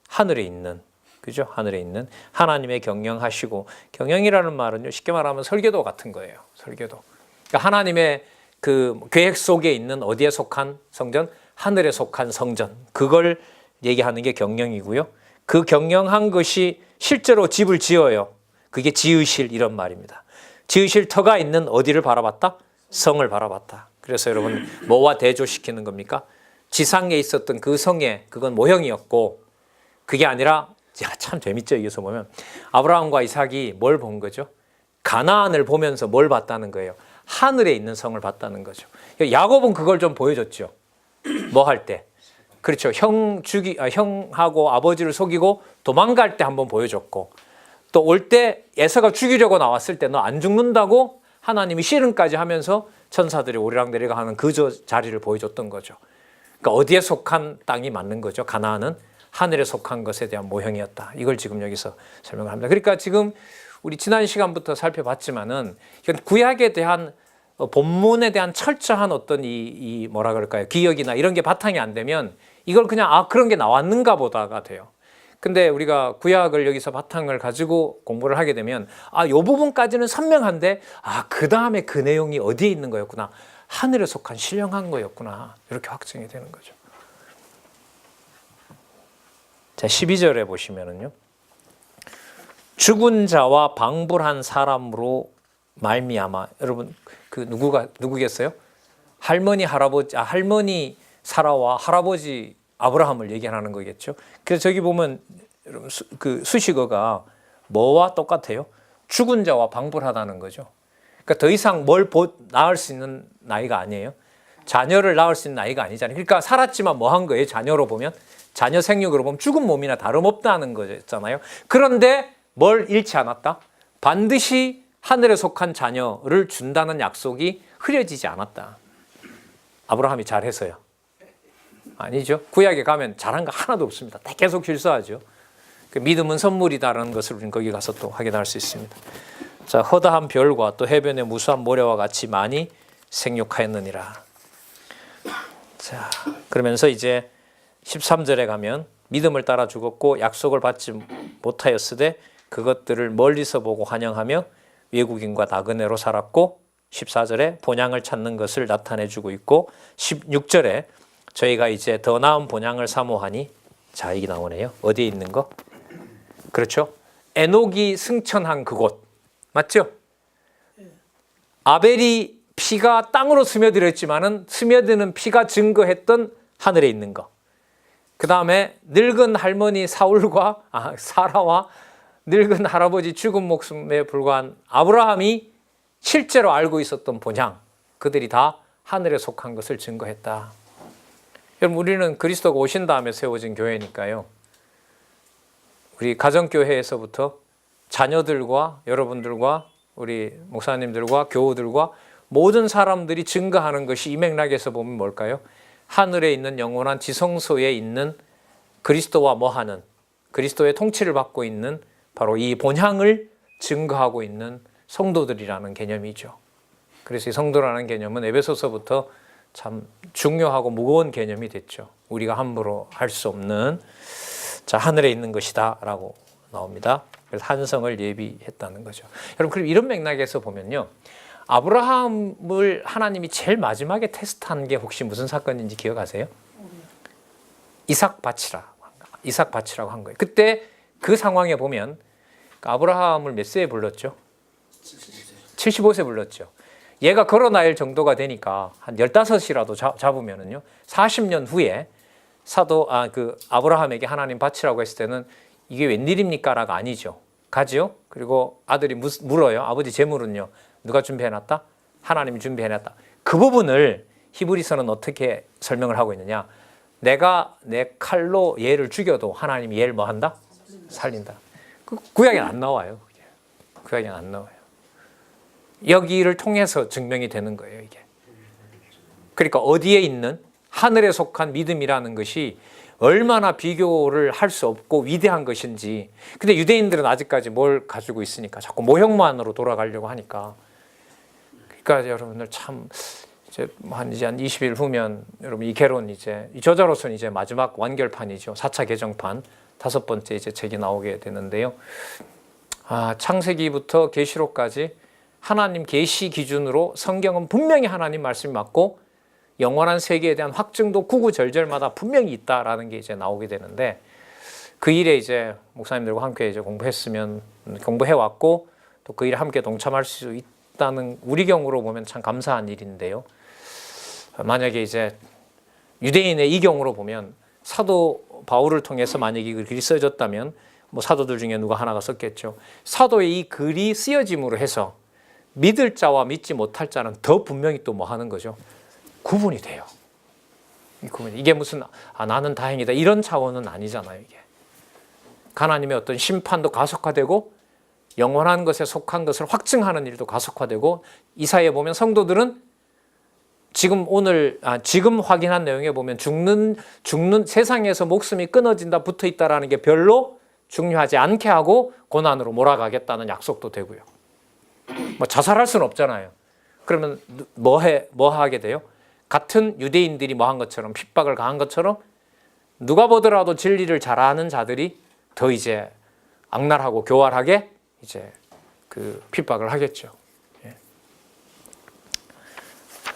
[SPEAKER 1] 하늘에 있는, 그죠? 하늘에 있는 하나님의 경영하시고, 경영이라는 말은요 쉽게 말하면 설계도 같은 거예요. 설계도. 그러니까 하나님의 그 계획 속에 있는 어디에 속한 성전? 하늘에 속한 성전. 그걸 얘기하는 게 경영이고요. 그 경영한 것이 실제로 집을 지어요. 그게 지으실 이런 말입니다. 지으실 터가 있는 어디를 바라봤다? 성을 바라봤다. 그래서 여러분 뭐와 대조시키는 겁니까? 지상에 있었던 그 성에 그건 모형이었고, 그게 아니라 참 재밌죠. 여기서 보면 아브라함과 이삭이 뭘 본 거죠? 가나안을 보면서 뭘 봤다는 거예요? 하늘에 있는 성을 봤다는 거죠. 야곱은 그걸 좀 보여줬죠. 뭐 할 때? 그렇죠. 형하고 아버지를 속이고 도망갈 때 한번 보여줬고, 또 올 때 에서가 죽이려고 나왔을 때 너 안 죽는다고 하나님이 씨름까지 하면서 천사들이 오리락내리락 하는 그 자리를 보여줬던 거죠. 그러니까 어디에 속한 땅이 맞는 거죠? 가나안은 하늘에 속한 것에 대한 모형이었다. 이걸 지금 여기서 설명을 합니다. 그러니까 지금 우리 지난 시간부터 살펴봤지만은 이건 구약에 대한 본문에 대한 철저한 어떤 이 뭐라 그럴까요? 기억이나 이런 게 바탕이 안 되면 이걸 그냥 그런 게 나왔는가 보다가 돼요. 근데 우리가 구약을 여기서 바탕을 가지고 공부를 하게 되면 요 부분까지는 선명한데 그 다음에 그 내용이 어디에 있는 거였구나. 하늘에 속한 신령한 거였구나. 이렇게 확증이 되는 거죠. 자, 12절에 보시면은요. 죽은 자와 방불한 사람으로 말미암아. 여러분 그 누구겠어요? 할머니 사라와 할아버지 아브라함을 얘기하는 거겠죠. 그래서 저기 보면 여러분 그 수식어가 뭐와 똑같아요? 죽은 자와 방불하다는 거죠. 그러니까 더 이상 뭘 낳을 수 있는 나이가 아니에요. 자녀를 낳을 수 있는 나이가 아니잖아요. 그러니까 살았지만 뭐 한 거예요? 자녀로 보면, 자녀 생육으로 보면 죽은 몸이나 다름없다는 거잖아요. 그런데 뭘 잃지 않았다? 반드시 하늘에 속한 자녀를 준다는 약속이 흐려지지 않았다. 아브라함이 잘해서요? 아니죠. 구약에 가면 잘한 거 하나도 없습니다. 다 계속 실수하죠. 믿음은 선물이다라는 것을 우리는 거기 가서 또 확인할 수 있습니다. 자, 허다한 별과 또 해변의 무수한 모래와 같이 많이 생육하였느니라. 자, 그러면서 이제 13절에 가면 믿음을 따라 죽었고 약속을 받지 못하였으되 그것들을 멀리서 보고 환영하며 외국인과 나그네로 살았고, 14절에 본향을 찾는 것을 나타내주고 있고, 16절에 저희가 이제 더 나은 본향을 사모하니, 자, 이게 나오네요. 어디에 있는 거? 그렇죠. 에녹이 승천한 그곳 맞죠? 아벨이 피가 땅으로 스며들었지만은 스며드는 피가 증거했던 하늘에 있는 것. 그 다음에 늙은 할머니 사라와 늙은 할아버지 죽은 목숨에 불과한 아브라함이 실제로 알고 있었던 본향, 그들이 다 하늘에 속한 것을 증거했다. 여러분, 우리는 그리스도가 오신 다음에 세워진 교회니까요. 우리 가정교회에서부터 자녀들과 여러분들과 우리 목사님들과 교우들과 모든 사람들이 증거하는 것이 이 맥락에서 보면 뭘까요? 하늘에 있는 영원한 지성소에 있는 그리스도와 뭐하는, 그리스도의 통치를 받고 있는 바로 이 본향을 증거하고 있는 성도들이라는 개념이죠. 그래서 이 성도라는 개념은 에베소서부터 참 중요하고 무거운 개념이 됐죠. 우리가 함부로 할 수 없는, 자, 하늘에 있는 것이다 라고 나옵니다. 그래서 한성을 예비했다는 거죠. 여러분, 그럼 이런 맥락에서 보면요, 아브라함을 하나님이 제일 마지막에 테스트한 게 혹시 무슨 사건인지 기억하세요? 이삭 바치라고 한 거예요. 그때 그 상황에 보면 아브라함을 몇 세에 불렀죠? 75세 불렀죠. 얘가 걸어 나일 정도가 되니까 한 15이라도 잡으면은요, 40년 후에 아브라함에게 하나님 바치라고 했을 때는 이게 웬일입니까? 라가 아니죠. 가지요. 그리고 아들이 물어요. 아버지 제물은요, 누가 준비해놨다? 하나님이 준비해놨다. 그 부분을 히브리서는 어떻게 설명을 하고 있느냐? 내가 내 칼로 얘를 죽여도 하나님이 얘를 뭐 한다? 살린다. 구약에는 안 나와요. 구약에는 안 나와요. 여기를 통해서 증명이 되는 거예요, 이게. 그러니까 어디에 있는 하늘에 속한 믿음이라는 것이 얼마나 비교를 할 수 없고 위대한 것인지. 근데 유대인들은 아직까지 뭘 가지고 있으니까 자꾸 모형만으로 돌아가려고 하니까. 그러니까 여러분들 참 이제 한 20일 후면 여러분 이 개론 이제 이 저자로서는 이제 마지막 완결판이죠. 4차 개정판 5번째 이제 책이 나오게 되는데요. 창세기부터 계시록까지 하나님 계시 기준으로 성경은 분명히 하나님 말씀이 맞고 영원한 세계에 대한 확증도 구구절절마다 분명히 있다라는 게 이제 나오게 되는데, 그 일에 이제 목사님들과 함께 이제 공부해 왔고 또 그 일에 함께 동참할 수 있다는 우리 경우로 보면 참 감사한 일인데요. 만약에 이제 유대인의 이 경우로 보면 사도 바울을 통해서 만약에 이 글이 쓰여졌다면 뭐 사도들 중에 누가 하나가 썼겠죠. 사도의 이 글이 쓰여짐으로 해서 믿을 자와 믿지 못할 자는 더 분명히 또 뭐 하는 거죠? 구분이 돼요. 이게 무슨 나는 다행이다 이런 차원은 아니잖아요. 이게 하나님의 어떤 심판도 가속화되고 영원한 것에 속한 것을 확증하는 일도 가속화되고, 이 사이에 보면 성도들은 지금 확인한 내용에 보면 죽는 세상에서 목숨이 끊어진다 붙어 있다라는 게 별로 중요하지 않게 하고 고난으로 몰아가겠다는 약속도 되고요. 뭐 자살할 수는 없잖아요. 그러면 뭐 하게 돼요? 같은 유대인들이 뭐 한 것처럼, 핍박을 가한 것처럼 누가 보더라도 진리를 잘 아는 자들이 더 이제 악랄하고 교활하게 이제 그 핍박을 하겠죠. 예.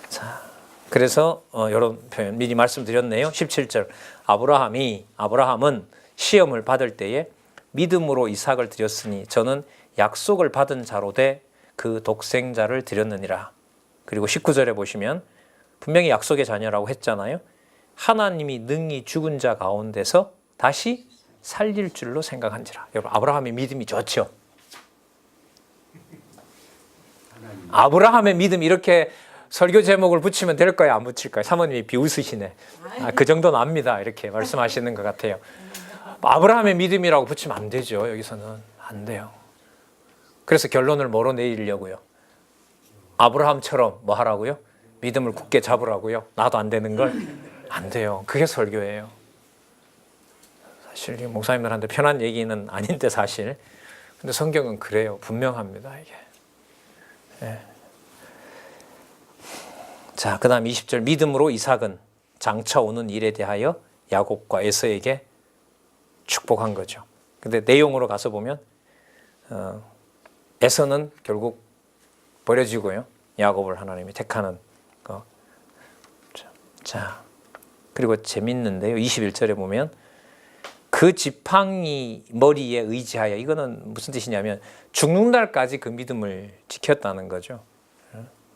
[SPEAKER 1] 자, 그래서 이런 표현 미리 말씀드렸네요. 17절 아브라함은 시험을 받을 때에 믿음으로 이삭을 드렸으니 저는 약속을 받은 자로 돼 그 독생자를 드렸느니라. 그리고 19절에 보시면 분명히 약속의 자녀라고 했잖아요. 하나님이 능히 죽은 자 가운데서 다시 살릴 줄로 생각한지라. 여러분, 아브라함의 믿음이 좋죠. 아브라함의 믿음, 이렇게 설교 제목을 붙이면 될까요? 안 붙일까요? 사모님이 비웃으시네. 그 정도는 압니다. 이렇게 말씀하시는 것 같아요. 아브라함의 믿음이라고 붙이면 안 되죠. 여기서는 안 돼요. 그래서 결론을 뭐로 내리려고요? 아브라함처럼 뭐 하라고요? 믿음을 굳게 잡으라고요? 나도 안 되는 걸? 안 돼요. 그게 설교예요. 사실 목사님들한테 편한 얘기는 아닌데 사실. 근데 성경은 그래요. 분명합니다. 이게. 네. 자, 그 다음 20절 믿음으로 이삭은 장차 오는 일에 대하여 야곱과 에서에게 축복한 거죠. 근데 내용으로 가서 보면 에서는 결국 버려지고요. 야곱을 하나님이 택하는 거. 자, 그리고 재밌는데요. 21절에 보면 그 지팡이 머리에 의지하여, 이거는 무슨 뜻이냐면 죽는 날까지 그 믿음을 지켰다는 거죠.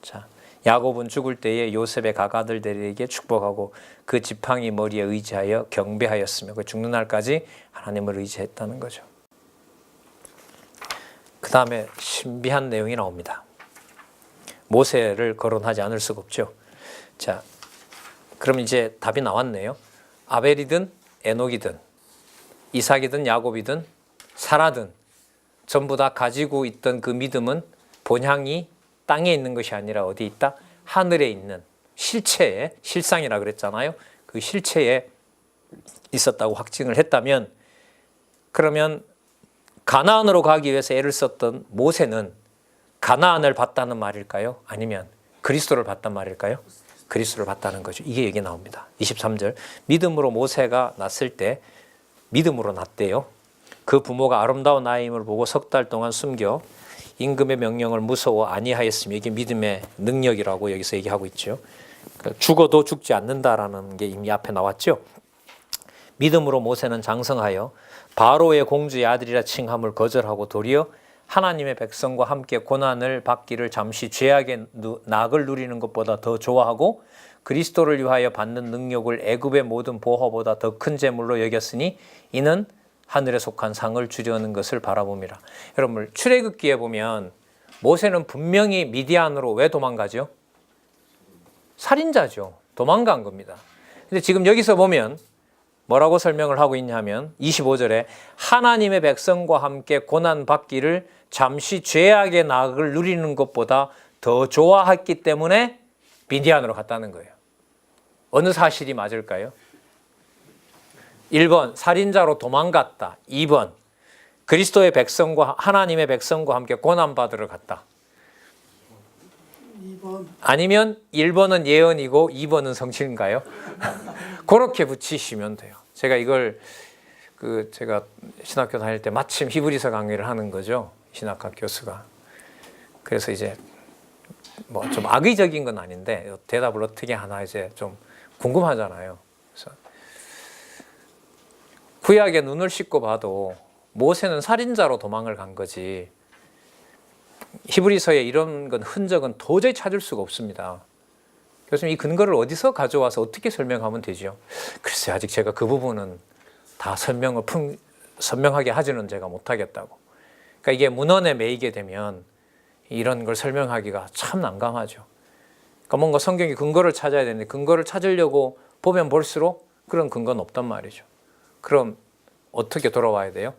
[SPEAKER 1] 자, 야곱은 죽을 때에 요셉의 각아들들에게 축복하고 그 지팡이 머리에 의지하여 경배하였으며 그 죽는 날까지 하나님을 의지했다는 거죠. 그 다음에 신비한 내용이 나옵니다. 모세를 거론하지 않을 수가 없죠. 자, 그럼 이제 답이 나왔네요. 아벨이든 에녹이든 이삭이든 야곱이든 사라든 전부 다 가지고 있던 그 믿음은 본향이 땅에 있는 것이 아니라 어디 있다? 하늘에 있는 실체에, 실상이라 그랬잖아요. 그 실체에 있었다고 확증을 했다면, 그러면 가나안으로 가기 위해서 애를 썼던 모세는 가나안을 봤다는 말일까요? 아니면 그리스도를 봤단 말일까요? 그리스도를 봤다는 거죠. 이게 여기 나옵니다. 23절. 믿음으로 모세가 낳았을 때 믿음으로 낳았대요. 그 부모가 아름다운 아이임을 보고 석 달 동안 숨겨 임금의 명령을 무서워 아니하였으며, 이게 믿음의 능력이라고 여기서 얘기하고 있죠. 죽어도 죽지 않는다라는 게 이미 앞에 나왔죠. 믿음으로 모세는 장성하여 바로의 공주의 아들이라 칭함을 거절하고 도리어 하나님의 백성과 함께 고난을 받기를 잠시 죄악의 낙을 누리는 것보다 더 좋아하고 그리스도를 위하여 받는 능력을 애굽의 모든 보화보다 더 큰 재물로 여겼으니 이는 하늘에 속한 상을 주려는 것을 바라봅니다. 여러분, 출애굽기에 보면 모세는 분명히 미디안으로 왜 도망가죠? 살인자죠. 도망간 겁니다. 근데 지금 여기서 보면 뭐라고 설명을 하고 있냐면 25절에 하나님의 백성과 함께 고난받기를 잠시 죄악의 낙을 누리는 것보다 더 좋아했기 때문에 미디안으로 갔다는 거예요. 어느 사실이 맞을까요? 1번 살인자로 도망갔다. 2번 그리스도의 백성과 하나님의 백성과 함께 고난받으러 갔다.
[SPEAKER 2] 2번.
[SPEAKER 1] 아니면 1번은 예언이고 2번은 성취인가요? 그렇게 붙이시면 돼요. 제가 이걸 제가 신학교 다닐 때 마침 히브리서 강의를 하는 거죠. 신학학 교수가. 그래서 이제 뭐 좀 악의적인 건 아닌데 대답을 어떻게 하나 이제 좀 궁금하잖아요. 그래서 구약에 눈을 씻고 봐도 모세는 살인자로 도망을 간 거지 히브리서에 이런 건 흔적은 도저히 찾을 수가 없습니다. 교수님, 이 근거를 어디서 가져와서 어떻게 설명하면 되죠? 글쎄, 아직 제가 그 부분은 다 선명하게 하지는 제가 못하겠다고. 그러니까 이게 문헌에 매이게 되면 이런 걸 설명하기가 참 난감하죠. 그러니까 뭔가 성경이 근거를 찾아야 되는데 근거를 찾으려고 보면 볼수록 그런 근거는 없단 말이죠. 그럼 어떻게 돌아와야 돼요?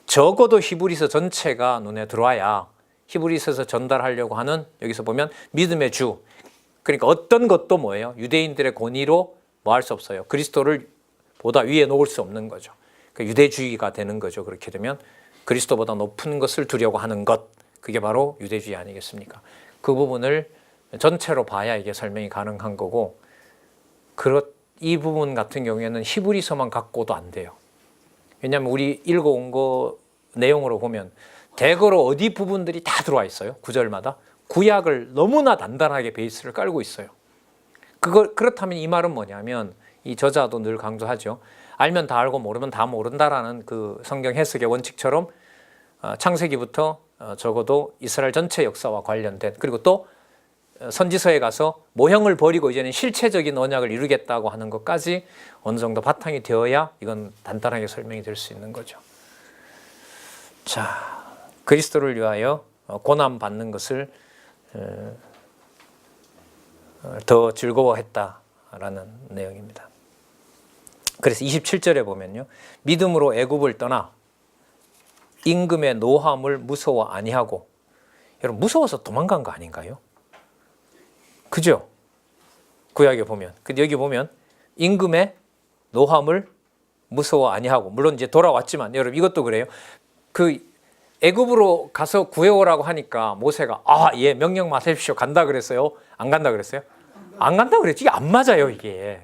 [SPEAKER 1] 적어도 히브리서 전체가 눈에 들어와야 히브리서에서 전달하려고 하는, 여기서 보면 믿음의 주, 그러니까 어떤 것도 뭐예요? 유대인들의 권위로 뭐 할 수 없어요. 그리스도를 보다 위에 놓을 수 없는 거죠. 그러니까 유대주의가 되는 거죠. 그렇게 되면 그리스도보다 높은 것을 두려고 하는 것, 그게 바로 유대주의 아니겠습니까? 그 부분을 전체로 봐야 이게 설명이 가능한 거고, 이 부분 같은 경우에는 히브리서만 갖고도 안 돼요. 왜냐하면 우리 읽어온 거 내용으로 보면 대거로 어디 부분들이 다 들어와 있어요. 구절마다. 구약을 너무나 단단하게 베이스를 깔고 있어요. 그렇다면 이 말은 뭐냐면, 이 저자도 늘 강조하죠. 알면 다 알고 모르면 다 모른다라는 그 성경 해석의 원칙처럼 창세기부터 적어도 이스라엘 전체 역사와 관련된, 그리고 또 선지서에 가서 모형을 버리고 이제는 실체적인 언약을 이루겠다고 하는 것까지 어느 정도 바탕이 되어야 이건 단단하게 설명이 될 수 있는 거죠. 자, 그리스도를 위하여 고난받는 것을 더 즐거워했다라는 내용입니다. 그래서 27절에 보면요, 믿음으로 애굽을 떠나 임금의 노함을 무서워 아니하고, 여러분 무서워서 도망간 거 아닌가요? 그죠? 구약에 보면. 근데 여기 보면 임금의 노함을 무서워 아니하고, 물론 이제 돌아왔지만 여러분 이것도 그래요. 그 애굽으로 가서 구해오라고 하니까 모세가 예, 명령 맡으십시오. 간다 그랬어요? 안 간다 그랬어요? 안 간다 그랬지. 이게 안 맞아요. 이게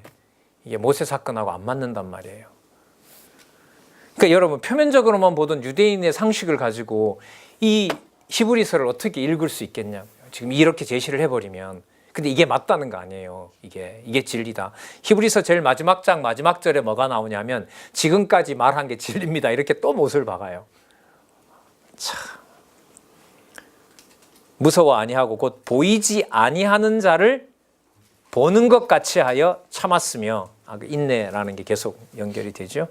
[SPEAKER 1] 모세 사건하고 안 맞는단 말이에요. 그러니까 여러분 표면적으로만 보던 유대인의 상식을 가지고 이 히브리서를 어떻게 읽을 수 있겠냐. 지금 이렇게 제시를 해버리면. 근데 이게 맞다는 거 아니에요. 이게 진리다. 히브리서 제일 마지막 장 마지막 절에 뭐가 나오냐면 지금까지 말한 게 진리입니다. 이렇게 또 못을 박아요. 참. 무서워 아니하고 곧 보이지 아니하는 자를 보는 것 같이 하여 참았으며, 그 인내라는 게 계속 연결이 되죠.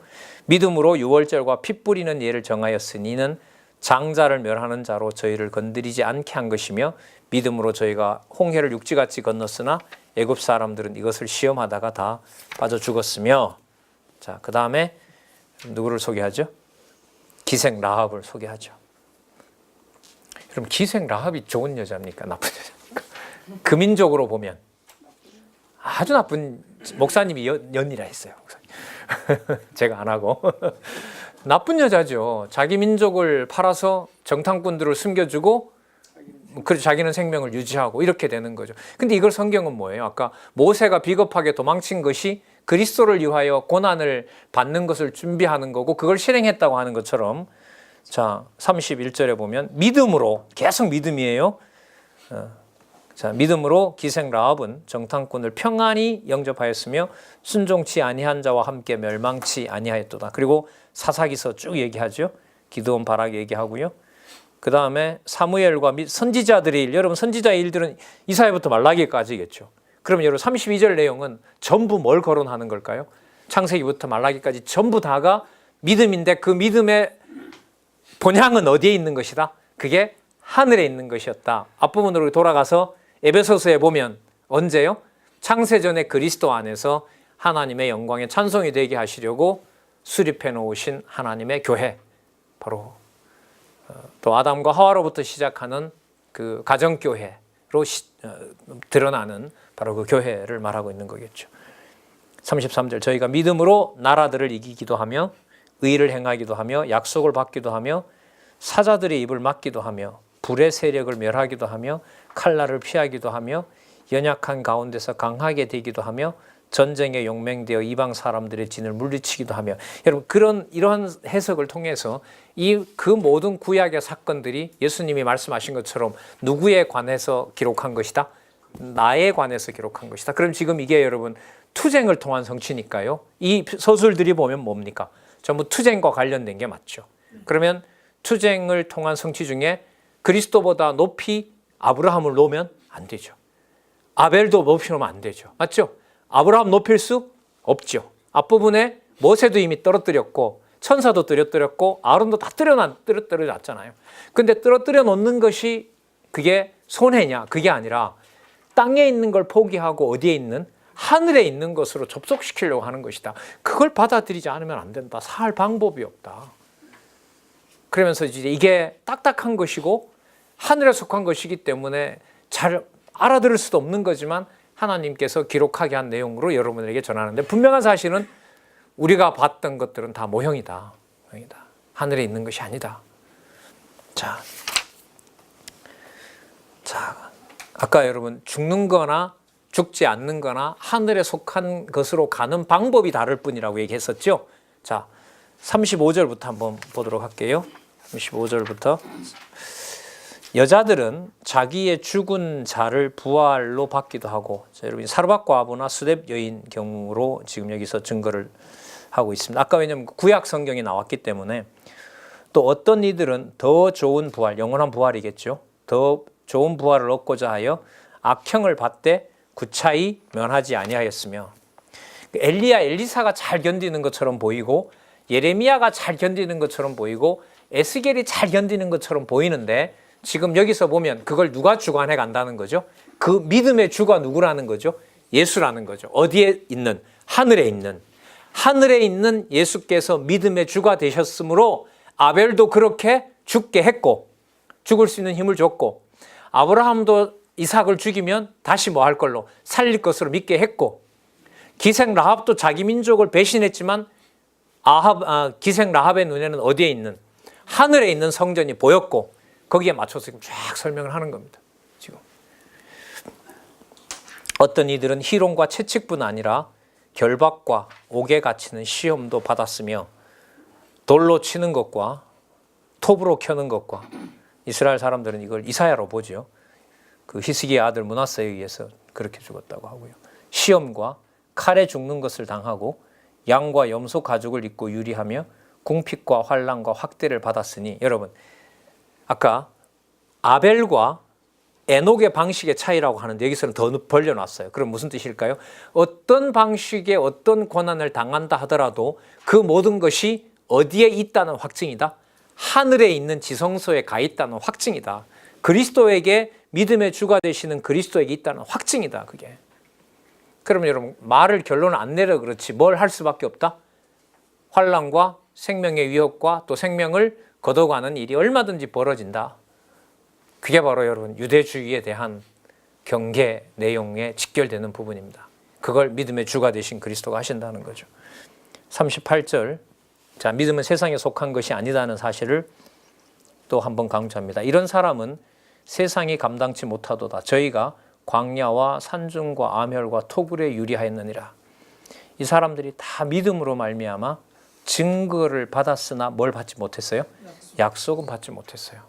[SPEAKER 1] 믿음으로 유월절과 피 뿌리는 예를 정하였으니 이는 장자를 멸하는 자로 저희를 건드리지 않게 한 것이며, 믿음으로 저희가 홍해를 육지같이 건넜으나 애굽 사람들은 이것을 시험하다가 다 빠져 죽었으며. 자, 그 다음에 누구를 소개하죠? 기생 라합을 소개하죠. 그럼 기생 라합이 좋은 여자입니까? 나쁜 여자입니까? 그 민족으로 보면 아주 나쁜, 목사님이 연이라 했어요. 제가 안 하고. 나쁜 여자죠. 자기 민족을 팔아서 정탐꾼들을 숨겨주고, 그래서 자기는 생명을 유지하고 이렇게 되는 거죠. 근데 이걸 성경은 뭐예요? 아까 모세가 비겁하게 도망친 것이 그리스도를 위하여 고난을 받는 것을 준비하는 거고, 그걸 실행했다고 하는 것처럼, 자, 31절에 보면 믿음으로, 계속 믿음이에요. 자, 믿음으로 기생 라합은 정탐꾼을 평안히 영접하였으며 순종치 아니한 자와 함께 멸망치 아니하였도다. 그리고 사사기서 쭉 얘기하죠. 기드온 바락 얘기하고요. 그 다음에 사무엘과 선지자들의 일, 여러분 선지자의 일들은 이사야부터 말라기까지겠죠. 그럼 여러분 32절 내용은 전부 뭘 거론하는 걸까요? 창세기부터 말라기까지 전부 다가 믿음인데, 그 믿음의 본향은 어디에 있는 것이다? 그게 하늘에 있는 것이었다. 앞부분으로 돌아가서 에베소서에 보면 언제요? 창세전에 그리스도 안에서 하나님의 영광에 찬송이 되게 하시려고 수립해 놓으신 하나님의 교회, 바로 또 아담과 하와로부터 시작하는 그 가정교회로 드러나는 바로 그 교회를 말하고 있는 거겠죠. 33절, 저희가 믿음으로 나라들을 이기기도 하며 의를 행하기도 하며 약속을 받기도 하며 사자들의 입을 막기도 하며 불의 세력을 멸하기도 하며 칼날을 피하기도 하며 연약한 가운데서 강하게 되기도 하며 전쟁에 용맹되어 이방 사람들의 진을 물리치기도 하며. 여러분, 이러한 해석을 통해서 그 모든 구약의 사건들이 예수님이 말씀하신 것처럼 누구에 관해서 기록한 것이다? 나에 관해서 기록한 것이다. 그럼 지금 이게 여러분 투쟁을 통한 성취니까요. 이 서술들이 보면 뭡니까? 전부 투쟁과 관련된 게 맞죠. 그러면 투쟁을 통한 성취 중에 그리스도보다 높이 아브라함을 놓으면 안 되죠. 아벨도 높이 놓으면 안 되죠. 맞죠? 아브라함 높일 수 없죠. 앞부분에 모세도 이미 떨어뜨렸고 천사도 떨어뜨렸고 아론도 다 떨어뜨려놨잖아요. 근데 떨어뜨려 놓는 것이 그게 손해냐? 그게 아니라 땅에 있는 걸 포기하고 어디에 있는? 하늘에 있는 것으로 접속시키려고 하는 것이다. 그걸 받아들이지 않으면 안 된다. 살 방법이 없다. 그러면서 이제 이게 딱딱한 것이고 하늘에 속한 것이기 때문에 잘 알아들을 수도 없는 거지만 하나님께서 기록하게 한 내용으로 여러분에게 전하는데, 분명한 사실은 우리가 봤던 것들은 다 모형이다. 하늘에 있는 것이 아니다. 자, 아까 여러분 죽는 거나 죽지 않는 거나 하늘에 속한 것으로 가는 방법이 다를 뿐이라고 얘기했었죠. 자, 35절부터 한번 보도록 할게요. 35절부터. 여자들은 자기의 죽은 자를 부활로 받기도 하고, 자, 여러분 사르밧 과부나 수뎁 여인 경우로 지금 여기서 증거를 하고 있습니다. 아까 왜냐하면 구약 성경이 나왔기 때문에. 또 어떤 이들은 더 좋은 부활, 영원한 부활이겠죠. 더 좋은 부활을 얻고자 하여 악형을 받되 구차히 면하지 아니하였으며, 엘리야, 엘리사가 잘 견디는 것처럼 보이고 예레미야가 잘 견디는 것처럼 보이고 에스겔이 잘 견디는 것처럼 보이는데, 지금 여기서 보면 그걸 누가 주관해 간다는 거죠? 그 믿음의 주가 누구라는 거죠? 예수라는 거죠. 어디에 있는? 하늘에 있는. 하늘에 있는 예수께서 믿음의 주가 되셨으므로 아벨도 그렇게 죽게 했고, 죽을 수 있는 힘을 줬고, 아브라함도 이삭을 죽이면 다시 뭐 할 걸로? 살릴 것으로 믿게 했고, 기생 라합도 자기 민족을 배신했지만 기생 라합의 눈에는 어디에 있는? 하늘에 있는 성전이 보였고, 거기에 맞춰서 지금 쫙 설명을 하는 겁니다. 지금 어떤 이들은 희롱과 채찍뿐 아니라 결박과 옥에 갇히는 시험도 받았으며, 돌로 치는 것과 톱으로 켜는 것과, 이스라엘 사람들은 이걸 이사야로 보죠. 그 히스기야 아들 므낫세에 의해서 그렇게 죽었다고 하고요. 시험과 칼에 죽는 것을 당하고 양과 염소 가죽을 입고 유리하며 궁핍과 환난과 학대를 받았으니, 여러분 아까 아벨과 에녹의 방식의 차이라고 하는데 여기서는 더 벌려놨어요. 그럼 무슨 뜻일까요? 어떤 방식의 어떤 고난을 당한다 하더라도 그 모든 것이 어디에 있다는 확증이다. 하늘에 있는 지성소에 가 있다는 확증이다. 그리스도에게 믿음의 주가 되시는 그리스도에게 있다는 확증이다. 그게. 그러면 여러분 말을 결론을 안 내려 그렇지 뭘 할 수밖에 없다? 환난과 생명의 위협과 또 생명을 거둬가는 일이 얼마든지 벌어진다. 그게 바로 여러분 유대주의에 대한 경계 내용에 직결되는 부분입니다. 그걸 믿음의 주가 되신 그리스도가 하신다는 거죠. 38절. 자, 믿음은 세상에 속한 것이 아니다는 사실을 또 한번 강조합니다. 이런 사람은 세상이 감당치 못하도다. 저희가 광야와 산중과 암혈과 토굴에 유리하였느니라. 이 사람들이 다 믿음으로 말미암아 증거를 받았으나 뭘 받지 못했어요? 약속은 받지 못했어요.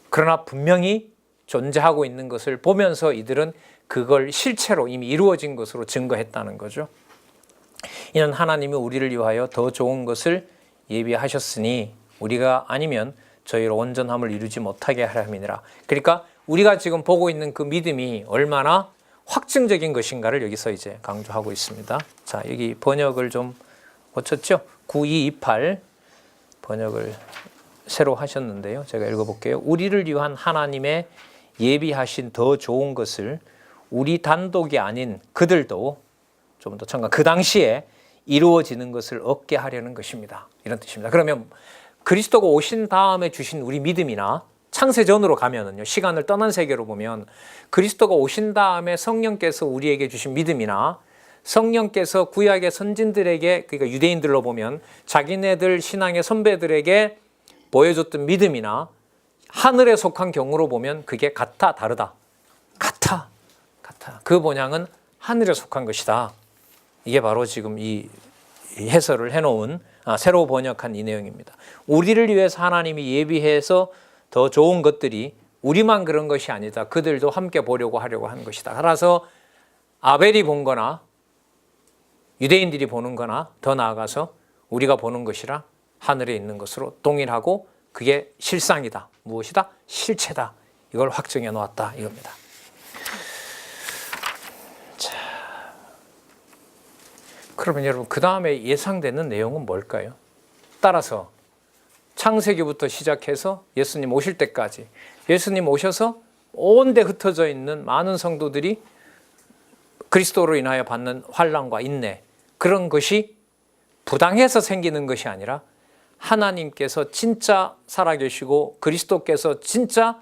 [SPEAKER 1] 그러나 분명히 존재하고 있는 것을 보면서 이들은 그걸 실체로 이미 이루어진 것으로 증거했다는 거죠. 이는 하나님이 우리를 위하여 더 좋은 것을 예비하셨으니 우리가 아니면 저희로 온전함을 이루지 못하게 하려 함이니라. 그러니까 우리가 지금 보고 있는 그 믿음이 얼마나 확증적인 것인가를 여기서 이제 강조하고 있습니다. 자, 여기 번역을 좀 고쳤죠? 9228 번역을 새로 하셨는데요. 제가 읽어볼게요. 우리를 위한 하나님의 예비하신 더 좋은 것을 우리 단독이 아닌 그들도 좀 더 첨가 그 당시에 이루어지는 것을 얻게 하려는 것입니다. 이런 뜻입니다. 그러면 그리스도가 오신 다음에 주신 우리 믿음이나 창세전으로 가면은요, 시간을 떠난 세계로 보면 그리스도가 오신 다음에 성령께서 우리에게 주신 믿음이나 성령께서 구약의 선진들에게, 그러니까 유대인들로 보면 자기네들 신앙의 선배들에게 보여줬던 믿음이나 하늘에 속한 경우로 보면 그게 같아 다르다. 같아. 그 본향은 하늘에 속한 것이다. 이게 바로 지금 이 해설을 해놓은 새로 번역한 이 내용입니다. 우리를 위해서 하나님이 예비해서 더 좋은 것들이 우리만 그런 것이 아니다. 그들도 함께 보려고 하려고 하는 것이다. 따라서 아벨이 본 거나 유대인들이 보는 거나 더 나아가서 우리가 보는 것이라 하늘에 있는 것으로 동일하고 그게 실상이다. 무엇이다? 실체다. 이걸 확정해 놓았다. 이겁니다. 자, 그러면 여러분 그 다음에 예상되는 내용은 뭘까요? 따라서 창세기부터 시작해서 예수님 오실 때까지 예수님 오셔서 온 데 흩어져 있는 많은 성도들이 그리스도로 인하여 받는 환난과 인내, 그런 것이 부당해서 생기는 것이 아니라 하나님께서 진짜 살아계시고 그리스도께서 진짜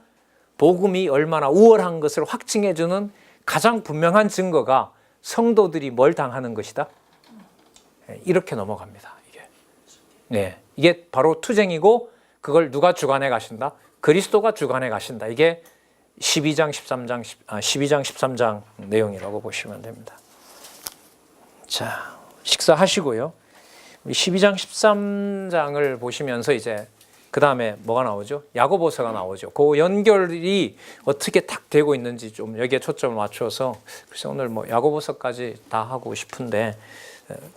[SPEAKER 1] 복음이 얼마나 우월한 것을 확증해 주는 가장 분명한 증거가 성도들이 뭘 당하는 것이다? 이렇게 넘어갑니다. 이게 바로 투쟁이고 그걸 누가 주관해 가신다? 그리스도가 주관해 가신다. 이게 12장 13장 내용이라고 보시면 됩니다. 자, 식사하시고요. 12장 13장을 보시면서 이제 그 다음에 뭐가 나오죠? 야고보서가 나오죠. 그 연결이 어떻게 딱 되고 있는지 좀 여기에 초점을 맞춰서 그래서 오늘 뭐 야고보서까지 다 하고 싶은데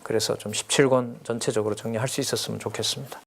[SPEAKER 1] 그래서 좀 17권 전체적으로 정리할 수 있었으면 좋겠습니다.